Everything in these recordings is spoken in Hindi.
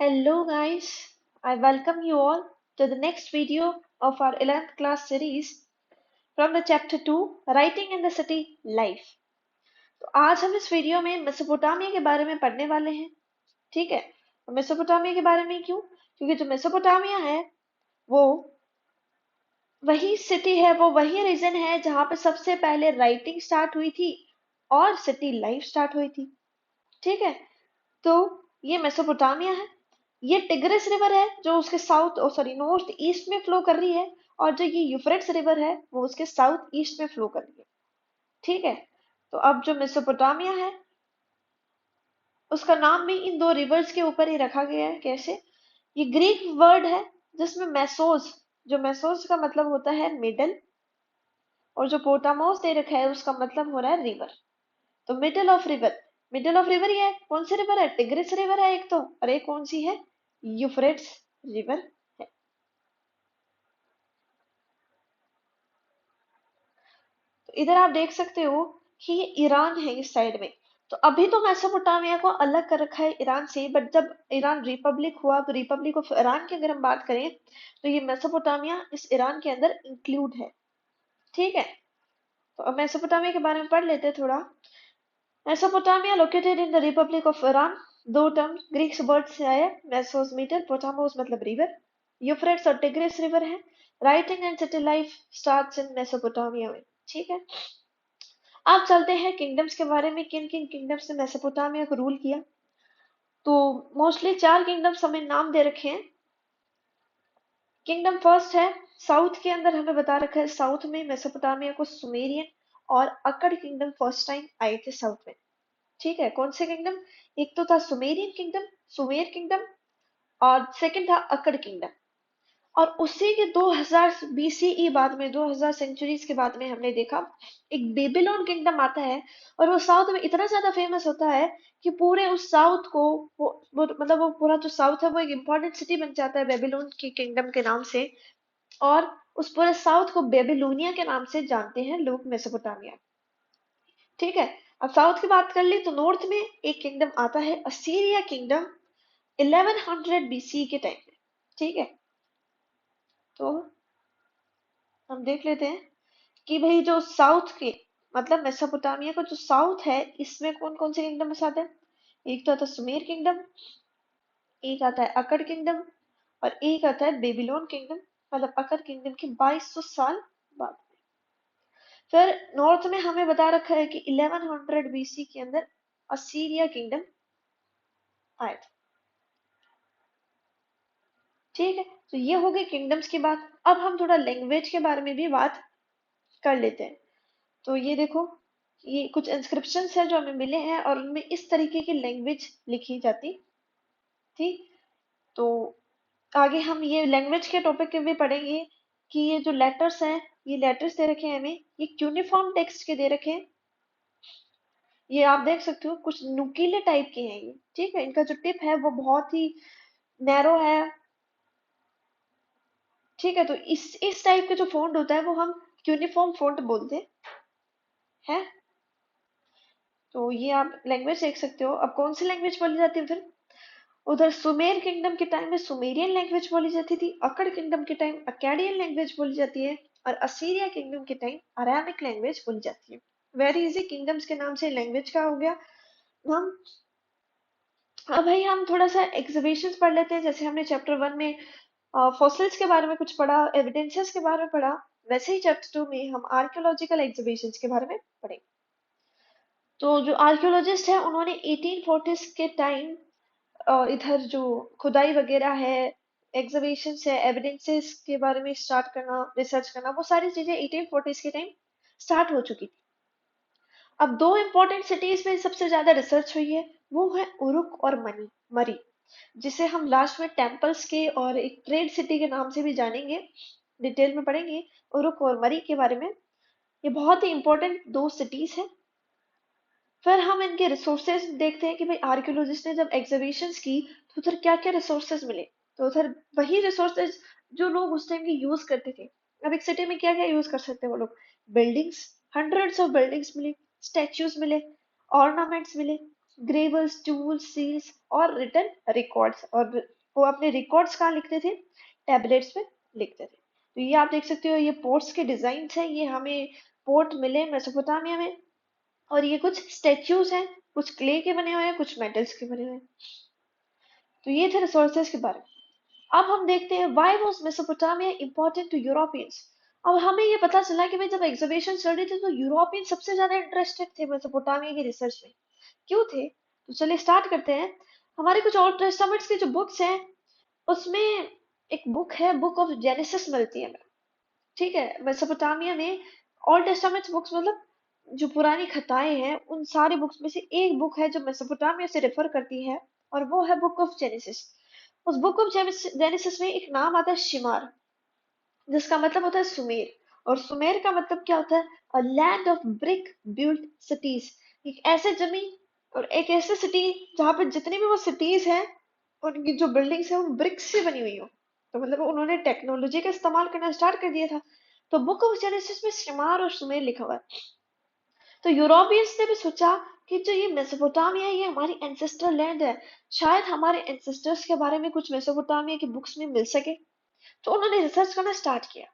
Hello guys, I welcome you all to the next video of our 11th class series from the chapter 2 Writing in the City Life। तो आज हम इस वीडियो में मेसोपोटामिया के बारे में पढ़ने वाले हैं। ठीक है, तो मेसोपोटामिया के बारे में क्यों? क्योंकि जो मेसोपोटामिया है वो वही सिटी है, वो वही रीजन है जहाँ पे सबसे पहले राइटिंग स्टार्ट हुई थी और सिटी लाइफ स्टार्ट हुई थी। ठीक है, तो ये मेसोपोटामिया है। ये टिग्रिस रिवर है जो उसके नॉर्थ ईस्ट में फ्लो कर रही है, और जो ये यूफ्रेट्स रिवर है वो उसके साउथ ईस्ट में फ्लो कर रही है। ठीक है, तो अब जो मेसोपोटामिया है उसका नाम भी इन दो रिवर्स के ऊपर ही रखा गया है। कैसे? ये ग्रीक वर्ड है जिसमें मेसोस, जो मेसोस का मतलब होता है मिडल, और जो पोटामोस दे रखा है उसका मतलब हो रहा है रिवर। तो मिडल ऑफ रिवर ये है, कौन सी रिवर है? टिग्रिस रिवर है एक तो, और एक कौन सी है? यूफ्रेट्स रिवर है। तो इधर आप देख सकते हो कि ये ईरान है इस साइड में। तो अभी तो मेसोपोटामिया को अलग कर रखा है ईरान से, बट जब ईरान रिपब्लिक हुआ तो रिपब्लिक ऑफ ईरान की अगर हम बात करें तो ये मेसोपोटामिया इस ईरान के अंदर इंक्लूड है। ठीक है, तो अब मेसोपोटामिया के बारे में पढ़ लेते हैं थोड़ा। Mesopotamia located in the Republic of Iran. दो टर्म ग्रीक वर्ड से आया, मेसोस मीटर, पोटामोस मतलब रिवर, यूफ्रेट्स और टिग्रिस रिवर है। Writing and city life starts in Mesopotamia में। ठीक है, अब चलते हैं किंगडम्स के बारे में, किन किन किंगडम्स ने मेसोपोटामिया को रूल किया। तो मोस्टली 4 किंगडम्स हमें नाम दे रखे हैं। किंगडम फर्स्ट है साउथ के अंदर, हमें बता रखा है साउथ में मेसोपोटामिया को सुमेरियन और अकड़ किंगडम फर्स्ट टाइम आए थे साउथ में। ठीक है, कौन से किंगडम? एक तो था सुमेरियन किंगडम, सुमेर किंगडम, और सेकंड था अकड़ किंगडम। और उसी के 2000 बीसीई बाद में, 2000 सेंचुरीज के बाद में हमने देखा एक बेबीलोन किंगडम आता है, और वो साउथ में इतना ज्यादा फेमस होता है कि पूरे उस साउथ को मतलब वो पूरा जो साउथ है वो एक इम्पोर्टेंट सिटी बन जाता है बेबीलोन की किंगडम के नाम से। और उस पूरे साउथ को बेबीलोनिया के नाम से जानते हैं लोग, मेसोपोटामिया। ठीक है, अब साउथ की बात कर ली तो नॉर्थ में एक किंगडम आता है असीरिया किंगडम, 1100 बीसी के टाइम में। ठीक है, तो हम देख लेते हैं कि भाई जो साउथ के मतलब मेसोपोटामिया का जो साउथ है इसमें कौन कौन से किंगडम आते हैं। एक तो आता है सुमेर किंगडम, एक आता है अकड़ किंगडम, और एक आता है बेबीलोन किंगडम, मतलब अकड़ किंगडम के 2200 साल बाद। फिर नॉर्थ में हमें बता रखा है कि 1100 बीसी के अंदर असीरिया किंगडम आया था। ठीक है, तो ये हो गई किंगडम्स की बात। अब हम थोड़ा लैंग्वेज के बारे में भी बात कर लेते हैं। तो ये देखो, ये कुछ इंस्क्रिप्शंस है जो हमें मिले हैं और उनमें इस तरीके की लैंग्वेज लिखी जाती थी। तो आगे हम ये लैंग्वेज के टॉपिक में भी पढ़ेंगे कि ये जो लेटर्स हैं, ये लेटर्स दे रखे हैं हमें, ये यूनिफॉर्म टेक्स्ट के दे रखे हैं। ये आप देख सकते हो कुछ नुकीले टाइप के हैं ये। ठीक है, इनका जो टिप है वो बहुत ही नैरो है। ठीक है, तो इस टाइप का जो फॉन्ट होता है वो हम यूनिफॉर्म फॉन्ट बोलते हैं। तो ये आप लैंग्वेज देख सकते हो। अब कौन सी लैंग्वेज बोली जाती है फिर? उधर सुमेर किंगडम के टाइम में सुमेरियन लैंग्वेज बोली जाती थी, अकड़ किंगडम के टाइम अकेडियन लैंग्वेज बोली जाती है, और असीरिया किंगडम के टाइम अरामिक लैंग्वेज बोली जाती है। वेरी इजी, किंगडम्स के नाम से लैंग्वेज का हो गया। हम अब भाई हम थोड़ा सा एग्जीबिशंस पढ़ लेते हैं। जैसे हमने चैप्टर 1 में फॉसिल्स के बारे में कुछ पढ़ा, एविडेंसेस के बारे में पढ़ा, वैसे ही चैप्टर 2 में हम आर्कियोलॉजिकल एग्जीबिशंस के बारे में पढ़ेंगे। तो जो आर्कियोलॉजिस्ट है उन्होंने 1840s के टाइम इधर जो खुदाई वगैरह है, एग्जीबिशंस है, एविडेंसेस के बारे में स्टार्ट करना, रिसर्च करना, वो सारी चीजें 1840s के टाइम स्टार्ट हो चुकी थी। अब दो इंपॉर्टेंट सिटीज में सबसे ज्यादा रिसर्च हुई है, वो है उरुक और मरी, जिसे हम लास्ट में टेम्पल्स के और एक ट्रेड सिटी के नाम से भी जानेंगे। डिटेल में पढ़ेंगे उरुक और मरी के बारे में। ये बहुत ही इंपॉर्टेंट दो सिटीज हैं। फिर हम इनके रिसोर्सेज देखते हैं कि भाई आर्कियोलॉजिस्ट ने जब एग्जीबिशंस की तो उधर क्या क्या रिसोर्सेज मिले। तो उधर वही रिसोर्सेज जो लोग उस टाइम की यूज करते थे। अब एक सिटी में क्या क्या यूज कर सकते हैं वो लोग? बिल्डिंग्स, हंड्रेड्स ऑफ बिल्डिंग्स मिली, स्टैच्यूज मिले, ऑर्नामेंट्स मिले, ग्रेवल्स, टूल्स, सील्स और रिटन रिकॉर्ड्स। और वो अपने रिकॉर्ड्स कहाँ लिखते थे? टैबलेट्स पे लिखते थे। तो ये आप देख सकते हो, ये पोर्ट्स के डिजाइन है, ये हमें पोर्ट मिले मेसोपोटामिया में। और ये कुछ स्टेच्यूज हैं, कुछ क्ले के बने हुए हैं, कुछ मेटल्स के बने हुए हैं। तो ये थे रिसोर्सेज के बारे में। अब हम देखते हैं why was Mesopotamia important to Europeans. अब हमें ये पता चला कि भाई जब एग्जीबिशन चल रही थी तो यूरोपियन सबसे ज्यादा इंटरेस्टेड थे मेसोपोटामिया की रिसर्च में। क्यों थे? तो चलिए स्टार्ट करते हैं। हमारे कुछ ओल्ड टेस्टामेंट्स की जो बुक्स हैं उसमें एक बुक है, बुक ऑफ जेनेसिस मिलती है हमें। ठीक है, मेसोपोटामिया में ओल्ड टेस्टामेंट बुक्स मतलब जो पुरानी कथाएं हैं उन सारी बुक्स में से एक बुक है जो मेसोपोटामिया से रेफर करती है, और वो है बुक ऑफ जेनेसिस। उस बुक ऑफ जेनेसिस में एक नाम आता है शिमार, जिसका मतलब होता है सुमेर। और सुमेर का मतलब क्या होता है? A land of brick built cities. एक ऐसे जमीन और एक ऐसे सिटी जहाँ पे जितनी भी वो सिटीज हैं उनकी जो बिल्डिंग्स है वो ब्रिक्स से बनी हुई हो। तो मतलब उन्होंने टेक्नोलॉजी का इस्तेमाल करना स्टार्ट कर दिया था। तो बुक ऑफ जेनेसिस में शिमार और सुमेर लिखा हुआ है। तो यूरोपियंस ने भी सोचा कि जो ये मेसोपोटामिया है ये हमारी एंसेस्टर लैंड है, शायद हमारे एंसेस्टर्स के बारे में कुछ मेसोपोटामिया की बुक्स में मिल सके। तो उन्होंने रिसर्च करना स्टार्ट किया।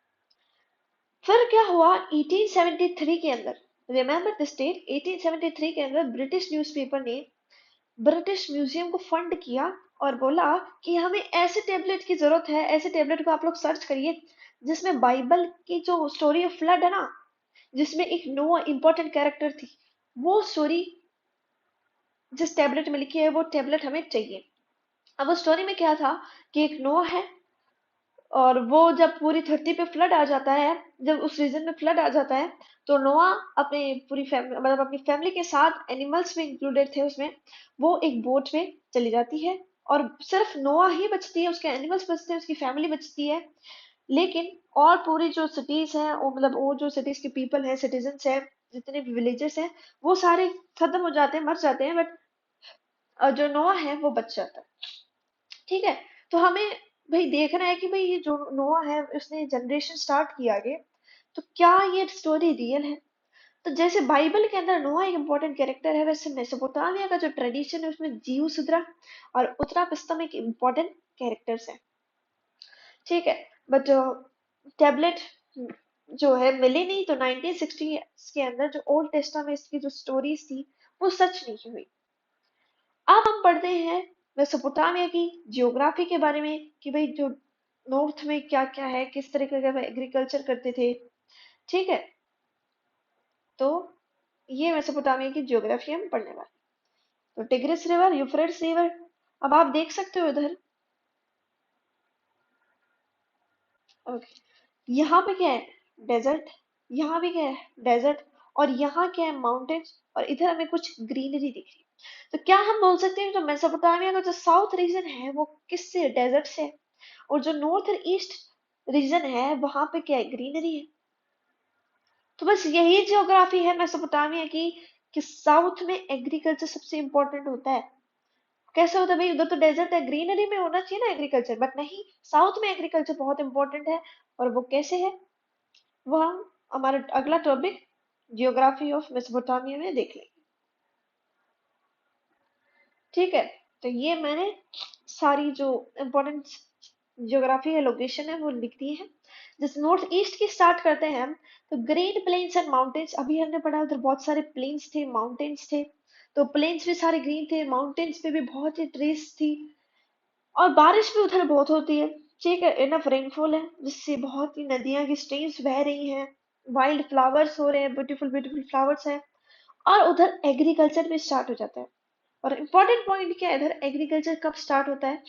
फिर क्या हुआ 1873 के अंदर, रिमेंबर दिस डेट, 1873 के अंदर ब्रिटिश न्यूज़पेपर ने ब्रिटिश म्यूजियम को फंड किया और बोला कि हमें ऐसे टेबलेट की जरूरत है, ऐसे टेबलेट को आप लोग सर्च करिए जिसमें बाइबल की जो स्टोरी ऑफ फ्लड है ना, जिसमें एक नोआ इंपॉर्टेंट कैरेक्टर थी, वो स्टोरी जिस टेबलेट में लिखी है वो टेबलेट हमें चाहिए। अब उस स्टोरी में क्या था कि एक नोआ है और वो जब पूरी धरती पे फ्लड आ जाता है, जब उस रीजन में फ्लड आ जाता है, तो नोआ अपने पूरी फैमिली मतलब अपनी फैमिली के साथ, एनिमल्स भी इंक्लूडेड थे उसमें, वो एक बोट में चली जाती है। और सिर्फ नोआ ही बचती है, उसके एनिमल्स बचते हैं, उसकी फैमिली बचती है। लेकिन और पूरी जो सिटीज हैं वो मतलब वो जो सिटीज के पीपल हैं, सिटीजन्स हैं, जितने भी विलेजेस हैं, वो सारे खत्म हो जाते हैं, मर जाते हैं, बट जो नोआ है वो बच जाता है। ठीक है। तो हमें भाई देखना है कि भाई ये जो नोआ है उसने जनरेशन स्टार्ट किया आगे, तो क्या ये स्टोरी रियल है? तो जैसे बाइबल के अंदर नोआ एक इम्पोर्टेंट कैरेक्टर है, वैसे मेसोपोटामिया का जो ट्रेडिशन है उसमें जीव सुद्रा और उत्तरा पिस्तम एक इम्पोर्टेंट कैरेक्टर्स है। ठीक है। बट टेबलेट जो है मिली नहीं, तो 1960 के अंदर जो ओल्ड टेस्टामेंट की जो स्टोरीज थी वो सच नहीं हुई। अब हम पढ़ते हैं मेसोपोटामिया की जियोग्राफी के बारे में कि भाई जो नॉर्थ में क्या क्या है, किस तरीके का एग्रीकल्चर करते थे। ठीक है। तो ये मेसोपोटामिया की जियोग्राफी हम पढ़ने वाले। तो टिग्रिस रिवर, यूफ्रेट्स रिवर, अब आप देख सकते हो इधर। ओके, यहाँ पे क्या है? डेजर्ट। यहाँ भी क्या है? डेजर्ट। और यहाँ क्या है? माउंटेन्स। और इधर हमें कुछ ग्रीनरी दिख रही है। तो क्या हम बोल सकते हैं जो मेसोपोटामिया का जो साउथ रीजन है वो किससे? डेजर्ट से। और जो नॉर्थ और ईस्ट रीजन है वहां पे क्या है? ग्रीनरी है। तो बस यही जियोग्राफी है मेसोपोटामिया की, कि साउथ में एग्रीकल्चर सबसे इंपॉर्टेंट होता है। कैसे होता है भाई? उधर तो डेजर्ट है, ग्रीनरी में होना चाहिए ना एग्रीकल्चर, बट नहीं, साउथ में एग्रीकल्चर बहुत इंपॉर्टेंट है। और वो कैसे है वो हम हमारा अगला टॉपिक जियोग्राफी ऑफ मेसोपोटामिया में देख लेंगे। ठीक है। तो ये मैंने सारी जो इम्पोर्टेंट जियोग्राफी है, लोकेशन है, वो लिख दी है। जैसे नॉर्थ ईस्ट की स्टार्ट करते हैं हम, तो ग्रीन प्लेन्स एंड माउंटेन्स, अभी हमने पढ़ा उधर बहुत सारे प्लेन्स थे, माउंटेन्स थे। तो प्लेन्स भी सारे ग्रीन थे, माउंटेन्स पे भी बहुत ही ट्रीज थी, और बारिश भी उधर बहुत होती है। ठीक है, इनफ रेनफॉल है जिससे बहुत ही नदियां की स्ट्रीम्स बह रही हैं, वाइल्ड फ्लावर्स हो रहे हैं, ब्यूटीफुल ब्यूटीफुल फ्लावर्स हैं। और उधर एग्रीकल्चर भी स्टार्ट हो जाता है। और इम्पोर्टेंट पॉइंट क्या है, इधर एग्रीकल्चर कब स्टार्ट होता है?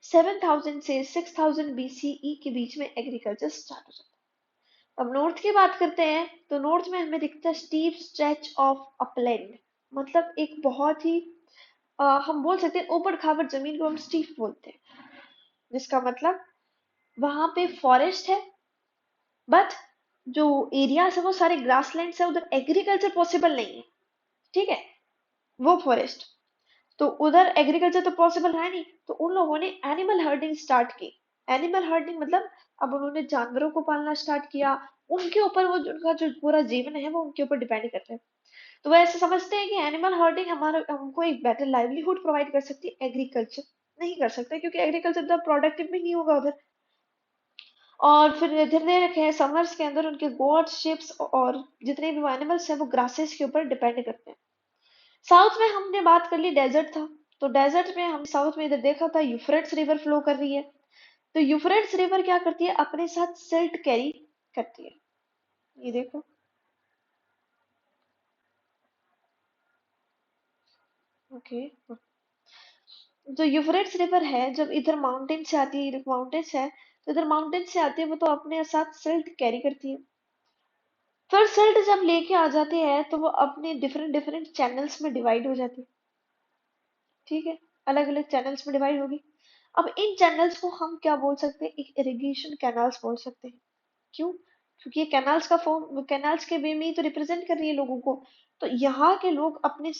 7000 से 6000 बीसीई के बीच में एग्रीकल्चर स्टार्ट हो जाता है। अब नॉर्थ की बात करते हैं, तो नॉर्थ में हमें दिखता है स्टीप स्ट्रेच ऑफ अपलैंड, मतलब एक बहुत ही हम बोल सकते हैं ऊबड़ खाबड़ जमीन को हम स्टीप बोलते हैं, जिसका मतलब वहां पे फॉरेस्ट है, बट जो एरियाज है वो सारे ग्रासलैंड्स है, उधर एग्रीकल्चर पॉसिबल नहीं है। ठीक है, वो फॉरेस्ट, तो उधर एग्रीकल्चर तो पॉसिबल है नहीं, तो उन लोगों ने एनिमल हर्डिंग स्टार्ट की। एनिमल हर्डिंग मतलब अब उन्होंने जानवरों को पालना स्टार्ट किया, उनके ऊपर वो उनका जो पूरा जीवन है वो उनके ऊपर डिपेंड करता है। तो वो ऐसे समझते हैं कि एनिमल हर्डिंग हमारा हमको एक बेटर लाइवलीहुड प्रोवाइड कर सकती है, एग्रीकल्चर नहीं कर सकता, क्योंकि एग्रीकल्चर इतना प्रोडक्टिव भी नहीं होगा उधर। और फिर इधर दे रखे हैं समर्स के अंदर उनके गोट्स शिप्स और जितने भी एनिमल्स हैं वो ग्रासेस के ऊपर डिपेंड करते हैं। साउथ में हमने बात कर ली, डेजर्ट था। तो डेजर्ट में हम साउथ में इधर देखा था यूफ्रेट्स रिवर फ्लो कर रही है। तो यूफ्रेट्स रिवर क्या करती है, अपने साथ सिल्ट कैरी करती है। ये देखो, ओके। जो यूफ्रेट्स रिवर है जब इधर माउंटेन से आती है, माउंटेन्स है तो इधर माउंटेन से आती है, वो तो अपने साथ सिल्ट कैरी करती है। फिर सिल्ट जब लेके आ जाती है तो वो अपने डिफरेंट डिफरेंट चैनल्स में डिवाइड हो जाती है। ठीक है, अलग अलग चैनल्स में डिवाइड होगी। अब इन चैनल्स को हम क्या बोल सकते हैं, एक इरिगेशन कैनाल्स बोल सकते हैं। क्यों? क्योंकि ये कैनाल्स का फॉर्म, कैनाल्स के वे में ही तो रिप्रेजेंट कर रही है लोगों को। तो यहाँ के लोग अपने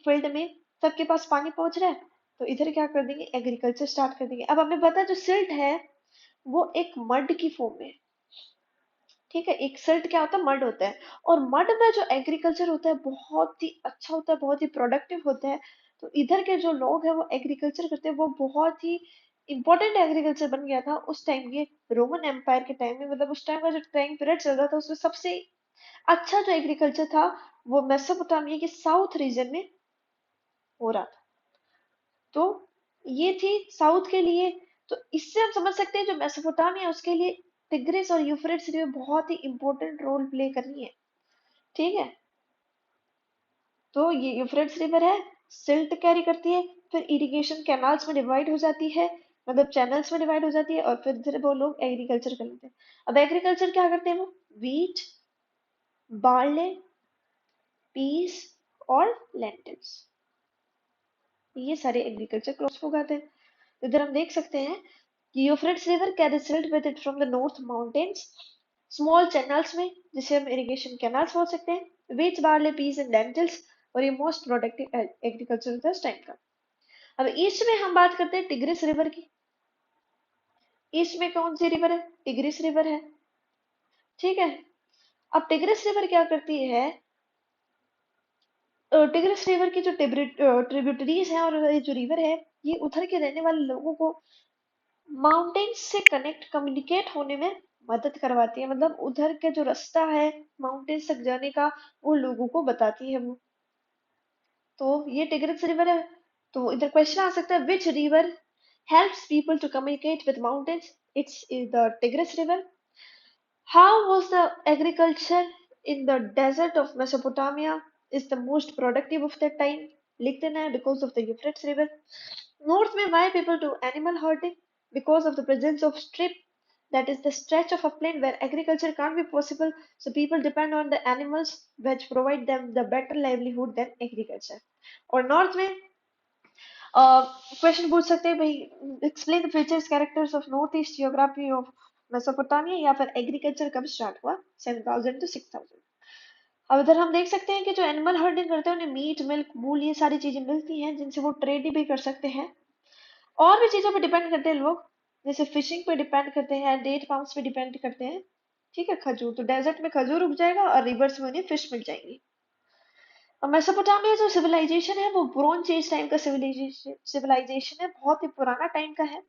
फील्ड में सबके पास पानी पहुंच रहा है, तो इधर क्या कर देंगे, एग्रीकल्चर स्टार्ट कर देंगे। अब हमें पता है जो सिल्ट है वो एक मड की फॉर्म में है। ठीक है, एक सिल्ट क्या होता है, मड होता है। और मड में जो एग्रीकल्चर होता है बहुत ही अच्छा होता है, बहुत ही प्रोडक्टिव होता है। तो इधर के जो लोग हैं वो एग्रीकल्चर करते हैं, वो बहुत ही इंपॉर्टेंट एग्रीकल्चर बन गया था उस टाइम के रोमन एम्पायर के टाइम में। मतलब उस टाइम का जो टाइम पीरियड चल रहा था उसमें सबसे अच्छा जो एग्रीकल्चर था वो मेसोपोटामिया के साउथ रीजन में हो रहा था। तो ये थी साउथ के लिए। तो इससे हम समझ सकते हैं जो मेसोपोटामिया उसके लिए टिग्रिस और यूफ्रेट्स रिवर बहुत ही इंपॉर्टेंट रोल प्ले कर रही है। ठीक है, तो ये यूफ्रेट्स रिवर है, सिल्ट कैरी करती है, फिर इरिगेशन कैनाल्स में डिवाइड हो जाती है, मतलब चैनल्स में डिवाइड हो जाती है, और फिर वो लोग एग्रीकल्चर कर लेते हैं। अब एग्रीकल्चर क्या करते हैं वो, वीट, बार्ले, पीस और लेंटिल्स, ये सारे एग्रीकल्चर क्रॉप्स को उगाते हैं। तो इधर हम देख सकते हैं कि Euphrates river carry silt with it from the north mountains, small channels में जिसे हम इरिगेशन कैनाल्स बोल सकते हैं, wheat, barley, peas and lentils. और ये मोस्ट प्रोडक्टिव एग्रीकल्चर होता है उस टाइम का। अब ईस्ट में हम बात करते हैं टिग्रिस रिवर की। ईस्ट में कौन सी रिवर है, टिग्रिस रिवर है। ठीक है, अब टिग्रिस रिवर क्या करती है, टिग्रिस रिवर की जो ट्रिब्यूटरीज है और ये जो रिवर है, ये उधर के रहने वाले लोगों को माउंटेन्स से कनेक्ट कम्युनिकेट होने में मदद करवाती है। मतलब उधर के जो रास्ता है माउंटेन्स तक जाने का वो लोगों को बताती है वो। तो ये टिग्रिस रिवर है। तो इधर क्वेश्चन आ सकता है, which river helps people to communicate with mountains? It's the Tigris River. How was the agriculture in the desert of Mesopotamia is the most productive of that time? लिख देना है, because of the Euphrates River. North में why people do animal herding? Because of the presence of strip, that is the stretch of a plain where agriculture can't be possible, so people depend on the animals which provide them the better livelihood than agriculture. और नॉर्थ में क्वेश्चन पूछ सकते हैं भाई, explain the features characters of north east geography of Mesopotamia, या फिर एग्रीकल्चर कब स्टार्ट हुआ, 7000 to 6000। अब इधर हम देख सकते हैं कि जो एनिमल हर्डिंग करते हैं उन्हें मीट, मिल्क, वूल, ये सारी चीजें मिलती हैं जिनसे वो ट्रेड भी कर सकते हैं। और भी चीजों पे डिपेंड करते हैं लोग, जैसे फिशिंग पे डिपेंड करते हैं, डेट पाम्स पे डिपेंड करते हैं। ठीक है, खजूर, तो डेजर्ट में खजूर उग जाएगा और रिवर्स में उन्हें फिश मिल जाएंगी। और मेसोपोटामिया जो सिविलाइजेशन है वो ब्रोंज एज टाइम का सिविलाइजेशन है, बहुत ही पुराना टाइम का है।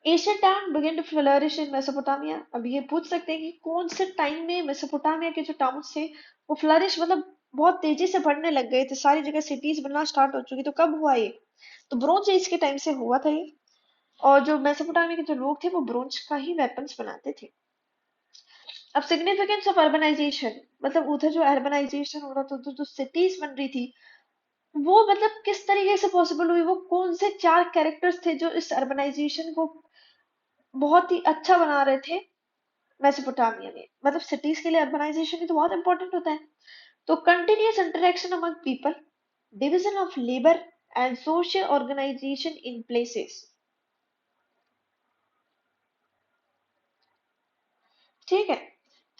Asian town begin to flourish in Mesopotamia. अब ये पूछ सकते हैं कि कौन से टाइम में मेसोपोटामिया के जो टाउन्स थे वो फ्लरिश, मतलब बहुत तेजी से बढ़ने लग गए थे, सारी जगह सिटीज बनना स्टार्ट हो चुकी, तो कब हुआ ये, तो ब्रोंज एज के टाइम से हुआ था ये। और जो मेसोपोटामिया के जो लोग थे वो ब्रोंज का ही वेपन्स बनाते थे। अब सिग्निफिकेंस ऑफ अर्बनाइजेशन, मतलब उधर जो अर्बनाइजेशन हो रहा था, तो जो सिटीज बन रही थी वो मतलब किस तरीके से पॉसिबल हुई, वो कौन से चार कैरेक्टर्स थे जो इस अर्बनाइजेशन को बहुत ही अच्छा बना रहे थे मेसोपोटामिया में। मतलब सिटीज के लिए अर्बनाइजेशन ही तो बहुत इंपॉर्टेंट होता है। तो continuous interaction among people, division of labour and social organisation in places. ठीक है,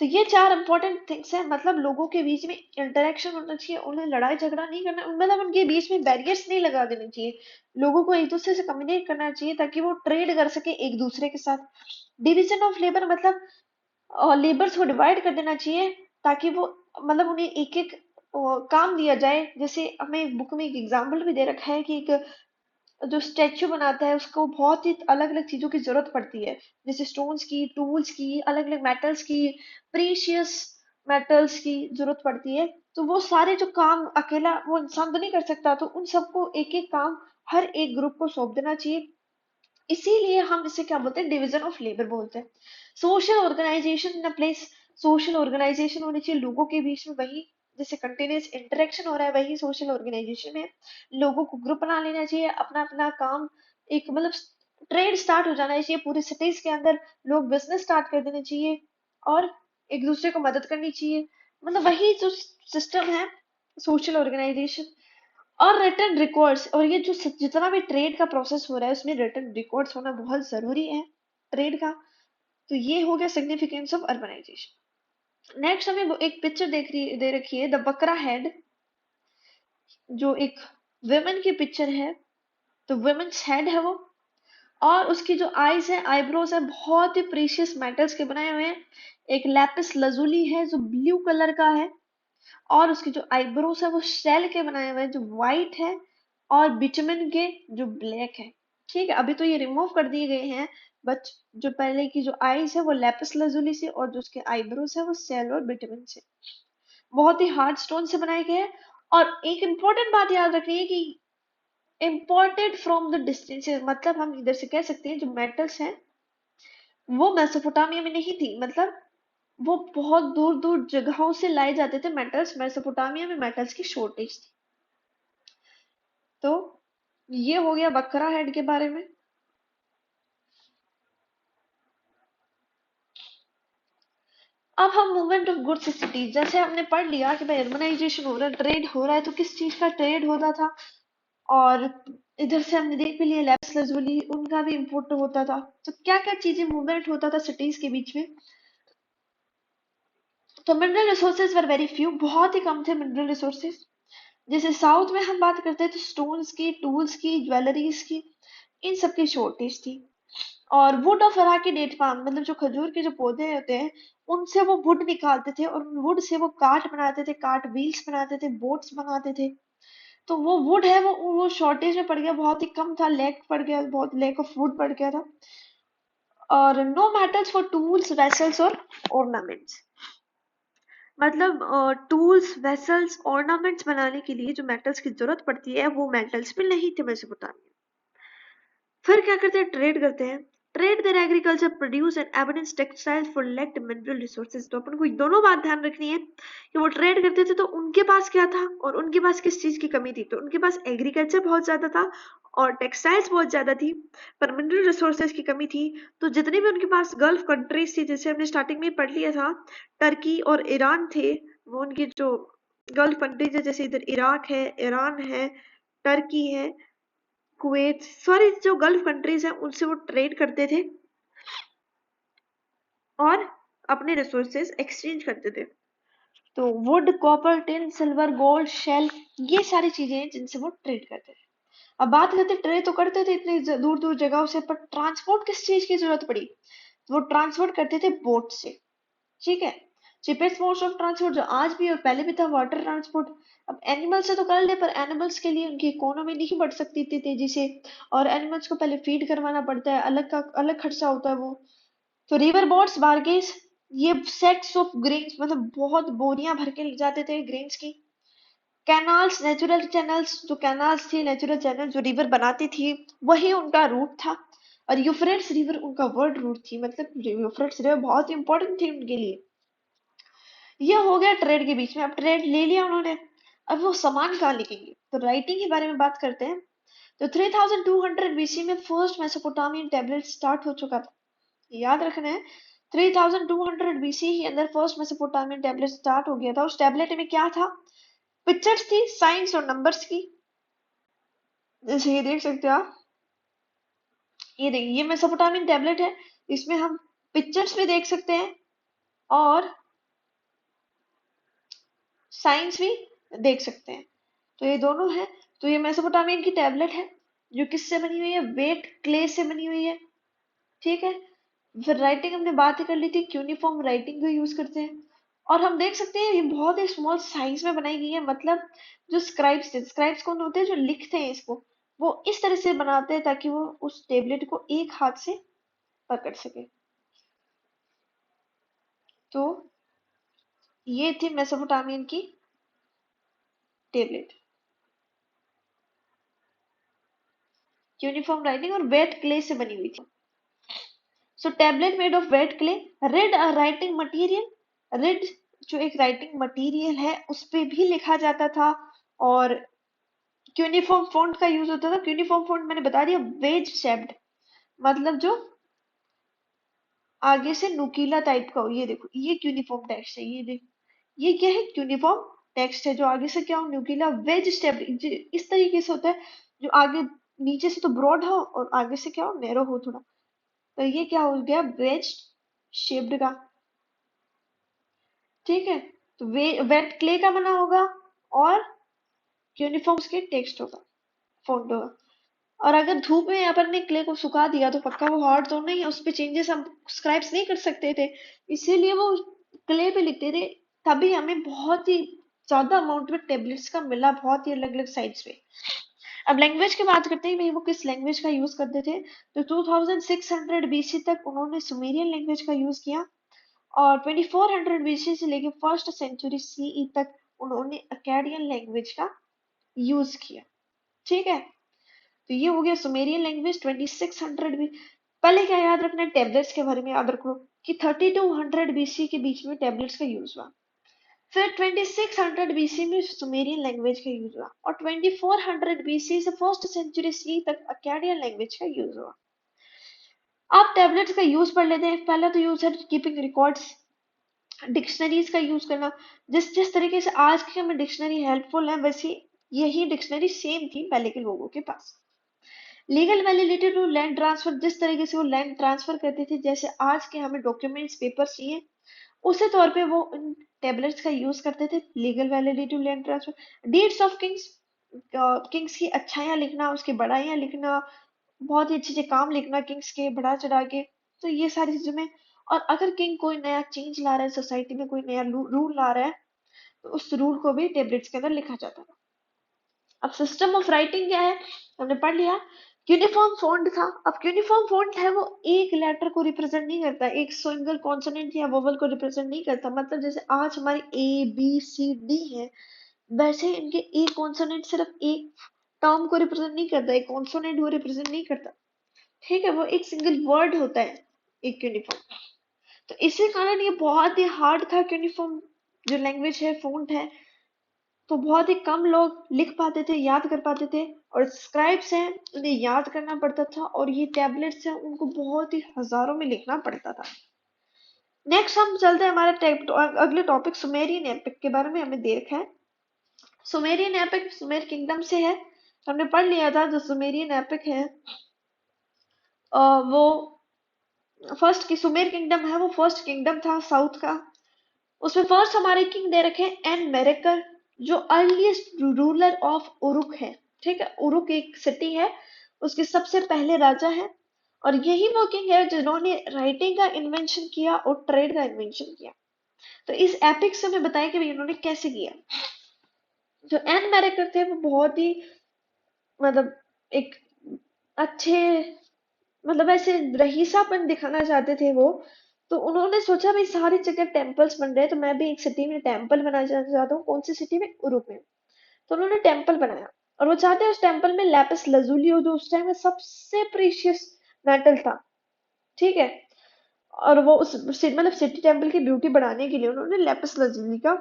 तो ये चार इंपॉर्टेंट थिंग्स हैं, मतलब लोगों के बीच में इंटरेक्शन होना चाहिए, उन्हें लड़ाई झगड़ा नहीं करना, मतलब उनके बीच में बैरियर्स नहीं लगा देने चाहिए, लोगों को एक दूसरे से कम्युनिकेट करना चाहिए ताकि वो ट्रेड कर सके एक दूसरे के साथ। डिवीजन ऑफ लेबर मतलब लेबर्स को डिवाइड कर देना चाहिए ताकि वो, मतलब उन्हें एक एक काम दिया जाए। जैसे हमें बुक में एक एग्जाम्पल भी दे रखा है कि एक जो स्टैचू बनाता है उसको बहुत ही अलग अलग चीजों की जरूरत पड़ती है, जैसे स्टोन्स की, टूल्स की, अलग अलग मेटल्स की, प्रीशियस मेटल्स की जरूरत पड़ती है। तो वो सारे जो काम अकेला वो इंसान तो नहीं कर सकता, तो उन सबको एक एक काम हर एक ग्रुप को सौंप देना चाहिए। इसीलिए हम इसे क्या बोलते हैं, डिवीजन ऑफ लेबर बोलते हैं। Social organisation in place, social organisation होनी चाहिए लोगों के बीच में, वही जैसे कंटिन्यूस इंटरेक्शन हो रहा है वही सोशल ऑर्गेनाइजेशन है। लोगों को ग्रुप बना लेना चाहिए, अपना अपना काम एक मतलब ट्रेड स्टार्ट हो जाना चाहिए पूरी सिटीज के अंदर, लोग बिजनेस स्टार्ट कर देना चाहिए और एक दूसरे को मदद करनी चाहिए। मतलब वही जो सिस्टम है सोशल ऑर्गेनाइजेशन। और रिटर्न रिकॉर्ड्स, और ये जो जितना भी ट्रेड का प्रोसेस हो रहा है उसमें रिटर्न रिकॉर्ड्स होना बहुत जरूरी है ट्रेड का। तो ये हो गया सिग्निफिकेंस ऑफ अर्बनाइजेशन। नेक्स्ट हमें वो एक पिक्चर दे रखी है द बकरा हेड, जो एक वुमेन की पिक्चर है। तो वुमेन्स हेड है वो, और उसकी जो आईज है, आईब्रोज है, बहुत ही प्रीशियस मेटल्स के बनाए हुए हैं। एक लैपिस लजुली है जो ब्लू कलर का है, और उसकी जो आईब्रोज है वो शेल के बनाए हुए हैं जो व्हाइट है, और बिटुमेन के जो ब्लैक है। ठीक है, अभी तो ये रिमूव कर दिए गए हैं, बट जो पहले की जो आईज है वो लेपिस lazuli से, और जो उसके आईब्रोज है वो शेल और बिटुमेन से, बहुत ही हार्ड स्टोन से बनाए गए हैं। और एक इम्पोर्टेंट बात याद रखनी है कि इम्पोर्टेड फ्रॉम द डिस्टेंस, मतलब हम इधर से कह सकते हैं जो मेटल्स हैं वो मेसोपोटामिया में नहीं थी, मतलब वो बहुत दूर दूर जगहों से लाए जाते थे मेटल्स, मेसोपोटामिया में मेटल्स की शॉर्टेज थी। तो ये हो गया बकरा हेड के बारे में। अब हम मूवमेंट ऑफ गुड्स सिटीज, जैसे हमने पढ़ लिया कि भाई अर्बनाइजेशन हो रहा है, ट्रेड हो रहा है, तो किस चीज का ट्रेड होता था। और इधर से हमने देख भी लिया लैप्स लजुली, उनका भी इम्पोर्ट होता था। तो क्या क्या चीजें मूवमेंट होता था सिटीज के बीच में। तो mineral resources were very few, बहुत ही कम थे मिनरल रिसोर्सेज। जैसे साउथ में हम बात करते हैं तो स्टोन्स की, टूल्स की, ज्वेलरीज की, इन सब की शॉर्टेज थी। और wood of Iraqi date palm, मतलब जो खजूर के जो पौधे होते हैं उनसे वो वुड निकालते थे, और उन वुड से वो काठ बनाते थे, काठ व्हील्स बनाते थे, बोट्स बनाते थे। तो वो वुड है वो शॉर्टेज में पड़ गया, बहुत ही कम था, लैक पड़ गया, बहुत लैक ऑफ वुड पड़ गया था। और no metals for tools vessels और ऑर्नामेंट्स, मतलब टूल्स वेसल्स ऑर्नामेंट्स बनाने के लिए जो मेटल्स की जरूरत पड़ती है वो मेटल्स भी नहीं थे मेसोपोटामिया। फिर क्या करते हैं, ट्रेड करते हैं। Trade there agriculture produce and abundance textiles for lacked mineral resources. तो अपन को दोनों बात ध्यान रखनी है कि वो ट्रेड करते थे तो उनके पास क्या था और उनके पास किस चीज की कमी थी। तो उनके पास एग्रीकल्चर बहुत ज्यादा था और टेक्सटाइल्स बहुत ज्यादा थी, पर मिनरल रिसोर्सेज की कमी थी। तो जितनी भी उनके पास गल्फ कंट्रीज थी, जैसे हमने स्टार्टिंग में पढ़ लिया था, टर्की और ईरान थे, वो उनकी जो गल्फ कंट्रीज है, जैसे इधर इराक है, ईरान है, टर्की है, कुवैत, सॉरी जो गल्फ कंट्रीज हैं उनसे वो ट्रेड करते थे और अपने रिसोर्सेज एक्सचेंज करते थे। तो wood, copper, tin, silver, gold, shell, ये सारी चीजें हैं जिनसे वो ट्रेड करते थे। अब बात करते, ट्रेड तो करते थे इतनी दूर दूर जगहों से, पर ट्रांसपोर्ट किस चीज की जरूरत पड़ी, तो वो ट्रांसपोर्ट करते थे बोट से। ठीक है, cheapest मोड्स ऑफ ट्रांसपोर्ट जो आज भी और पहले भी था, वाटर ट्रांसपोर्ट। अब एनिमल से तो कर ले, पर एनिमल्स के लिए उनकी इकोनॉमी नहीं बढ़ सकती इतनी तेजी से, और एनिमल्स को पहले फीड करवाना पड़ता है, अलग का अलग खर्चा होता है वो। तो रिवर बोट्स, बारगेस, ये सेट्स ऑफ ग्रेन्स, मतलब बहुत बोरियां भर के ले जाते थे ग्रेन्स की। कैनाल्स, नेचुरल चैनल्स, जो कैनाल्स थी, नेचुरल चैनल जो रिवर बनाती थी, वही उनका रूट था। और यूफ्रेट्स रिवर उनका वर्ल्ड रूट थी, मतलब यूफ्रेट्स रिवर बहुत इंपॉर्टेंट थी उनके लिए। ये हो गया ट्रेड के बीच में। अब ट्रेड ले लिया उन्होंने, अब वो सामान कहाँ लिखेंगे, तो राइटिंग के बारे में बात करते हैं। तो 3200 बीसी में फर्स्ट मेसोपोटामियन टैबलेट स्टार्ट हो चुका था, याद रखना है। 3200 बीसी के अंदर फर्स्ट मेसोपोटामियन टैबलेट स्टार्ट हो गया था। उस टैबलेट में क्या था, पिक्चर्स थी, साइंस और नंबर्स की। जैसे ये देख सकते हो आप, ये देखिए ये मेसोपोटामियन टैबलेट है, इसमें हम पिक्चर्स भी देख सकते हैं और साइंस भी देख सकते हैं। तो ये दोनों है। तो ये मेसोपोटामियन की टैबलेट है जो किससे बनी हुई है, वेट क्ले से बनी हुई है। ठीक है, फिर राइटिंग हमने बात ही कर ली थी, क्यूनिफॉर्म राइटिंग को यूज करते हैं। और हम देख सकते हैं ये बहुत ही स्मॉल साइज में बनाई गई है, मतलब जो स्क्राइब्स थे, स्क्राइब्स कौन होते हैं, जो लिखते हैं इसको, वो इस तरह से बनाते हैं ताकि वो उस टेबलेट को एक हाथ से पकड़ सके। तो ये थी मेसोपोटामियन की टेबलेट, यूनिफॉर्म राइटिंग और वेट क्ले से बनी हुई थी। So tablet made of wet clay, reed writing material, reed जो एक राइटिंग मटेरियल है उस पे भी लिखा जाता था। और क्यूनिफॉर्म फॉन्ट का यूज होता था। क्यूनिफॉर्म फॉन्ट मैंने बता दिया, वेज शेप्ड, मतलब जो आगे से नुकीला टाइप का हो। ये देखो, ये यूनिफॉर्म टेक्स्ट है, ये देखो, ये क्या है, यूनिफॉर्म टेक्स्ट है, जो आगे से क्या हो, न्यूक्लियर वेज स्टेप, इस तरीके से होता है, जो आगे नीचे से तो ब्रॉड हो और आगे से क्या हो, नैरो हो थोड़ा। तो ये क्या हो गया, वेज शेप्ड का। ठीक है, तो वेट क्ले का बना होगा और यूनिफॉर्म के टेक्स्ट होगा, फॉन्ट होगा। और अगर धूप में अपन ने क्ले को सुखा दिया तो पक्का वो हार्ड तो नहीं है, उस पे चेंजेस हम स्क्राइब्स नहीं कर सकते थे, इसीलिए वो क्ले पे लिखते थे। तभी हमें बहुत ही ज्यादा अमाउंट में टेबलेट्स का मिला, बहुत ही अलग अलग साइज पे। अब लैंग्वेज की बात करते हैं, भाई वो किस लैंग्वेज का यूज करते थे। तो 2600 बीसी तक उन्होंने सुमेरियन लैंग्वेज का यूज किया, और 2400 बीसी से लेके फर्स्ट सेंचुरी सीई तक उन्होंने अकेडियन लैंग्वेज का यूज किया। ठीक है, तो ये हो गया सुमेरियन लैंग्वेज 2600 बी। पहले क्या याद रखना है, टेबलेट्स के बारे में याद रखो कि 3200 बीसी के बीच में टेबलेट्स का यूज हुआ। फिर 2600 बीसी में सुमेरियन लैंग्वेज का यूज हुआ, और 2400 बीसी से फर्स्ट सेंचुरी सी तक अकाडियन लैंग्वेज का यूज हुआ। आप टैबलेट्स का यूज पढ़ लेते हैं। पहला तो यूज है कीपिंग रिकॉर्ड्स, डिक्शनरीज का यूज करना। जिस जिस तरीके से आज की हमें डिक्शनरी हेल्पफुल है, वैसे यही डिक्शनरी सेम थी पहले के लोगों के पास। Legal validity to land transfer, जिस तरीके से वो लैंड ट्रांसफर करते थे, जैसे आज के हमें डॉक्यूमेंट्स पेपर्स चाहिए, उसी तौर पे वो इन टेबलेट्स का यूज करते थे। Legal validity to land transfer, deeds of kings, kings की अच्छाइयाँ लिखना, उसकी बड़ाइयाँ लिखना, बहुत ही अच्छे अच्छे काम लिखना किंग्स के बढ़ा चढ़ा के। तो ये सारी चीजों में, और अगर किंग कोई नया चेंज ला रहा है सोसाइटी में, कोई नया रूल ला रहा है, तो उस रूल को भी टेबलेट्स के अंदर लिखा जाता है। अब सिस्टम ऑफ राइटिंग क्या है, हमने पढ़ लिया। यूनिफॉर्म फॉन्ट था। अब यूनिफॉर्म फॉन्ट है वो एक लेटर को रिप्रेजेंट नहीं करता, एक सिंगल कॉन्सोनेंट या वोवल को रिप्रेजेंट नहीं करता। मतलब जैसे आज हमारी ए बी सी डी है, वैसे इनके एक कॉन्सोनेंट सिर्फ एक टर्म को रिप्रेजेंट नहीं करता, एक कॉन्सोनेंट को रिप्रेजेंट नहीं करता। ठीक है, वो एक सिंगल वर्ड होता है एक यूनिफॉर्म। तो इसी कारण ये बहुत ही हार्ड था यूनिफॉर्म, जो लैंग्वेज है, फॉन्ट है। तो बहुत ही कम लोग लिख पाते थे, याद कर पाते थे, और स्क्राइब्स हैं उन्हें याद करना पड़ता था, और ये टैबलेट्स हैं उनको बहुत ही हजारों में लिखना पड़ता था। नेक्स्ट हम चलते हैं हमारे अगले टॉपिक सुमेरियन एपिक के बारे में। हमें देखा है सुमेरियन एपिक सुमेर किंगडम से है, हमने पढ़ लिया था। जो सुमेरियन एपिक है वो फर्स्ट की सुमेर किंगडम है, वो फर्स्ट किंगडम था साउथ का। उसमें फर्स्ट हमारे किंग दे रखे हैं एन मेरेकर, जो अर्लीस्ट रूलर ऑफ उरुक है। ठीक है, उरुक एक सिटी है, उसके सबसे पहले राजा है, और यही वो किंग है जिन्होंने राइटिंग का इन्वेंशन किया और ट्रेड का इन्वेंशन किया। तो इस एपिक से हमें बताया कि भाई इन्होंने कैसे किया। जो एन मेरेकर थे वो बहुत ही, मतलब एक अच्छे, मतलब ऐसे रईसापन दिखाना चाहते थे वो। तो उन्होंने सोचा भाई सारी जगह टेम्पल्स बन रहे हैं, तो मैं भी एक सिटी में टेम्पल बनाना चाहता हूँ। कौन सी सिटी में, उरुक में। तो उन्होंने टेम्पल बनाया, और वो चाहते हैं उस टेम्पल में लैपिस लजूली हो, जो उस टाइम में सबसे प्रीशियस मेटल था। ठीक है, और वो उस मतलब सिटी टेम्पल की ब्यूटी बढ़ाने के लिए उन्होंने लैपिस लजूली का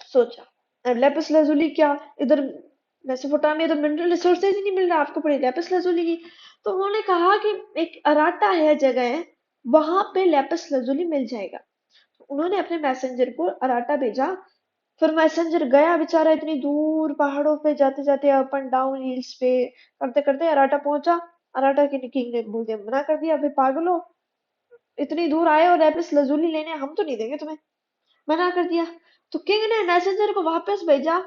सोचा। अब लैपिस लजूली क्या, इधर मेसोपोटामिया तो मिनरल रिसोर्सेज ही नहीं मिल रहा, आपको पड़ी लैपिस लजूली की। तो उन्होंने कहा कि एक अराटा है जगह है, वहां पे लैपिस लजूली मिल जाएगा। उन्होंने अपने मैसेंजर को अराटा भेजा। फिर मैसेंजर गया बेचारा इतनी दूर पहाड़ों पे, जाते जाते अप एंड डाउन हिल्स पे करते करते अराटा पहुंचा। अराटा के किंग ने बोल दिया, मना कर दिया, भाई पागल हो, इतनी दूर आए और लैपिस लजूली लेने, हम तो नहीं देंगे तुम्हें, मना कर दिया। तो किंग ने मैसेंजर को वापस भेजा,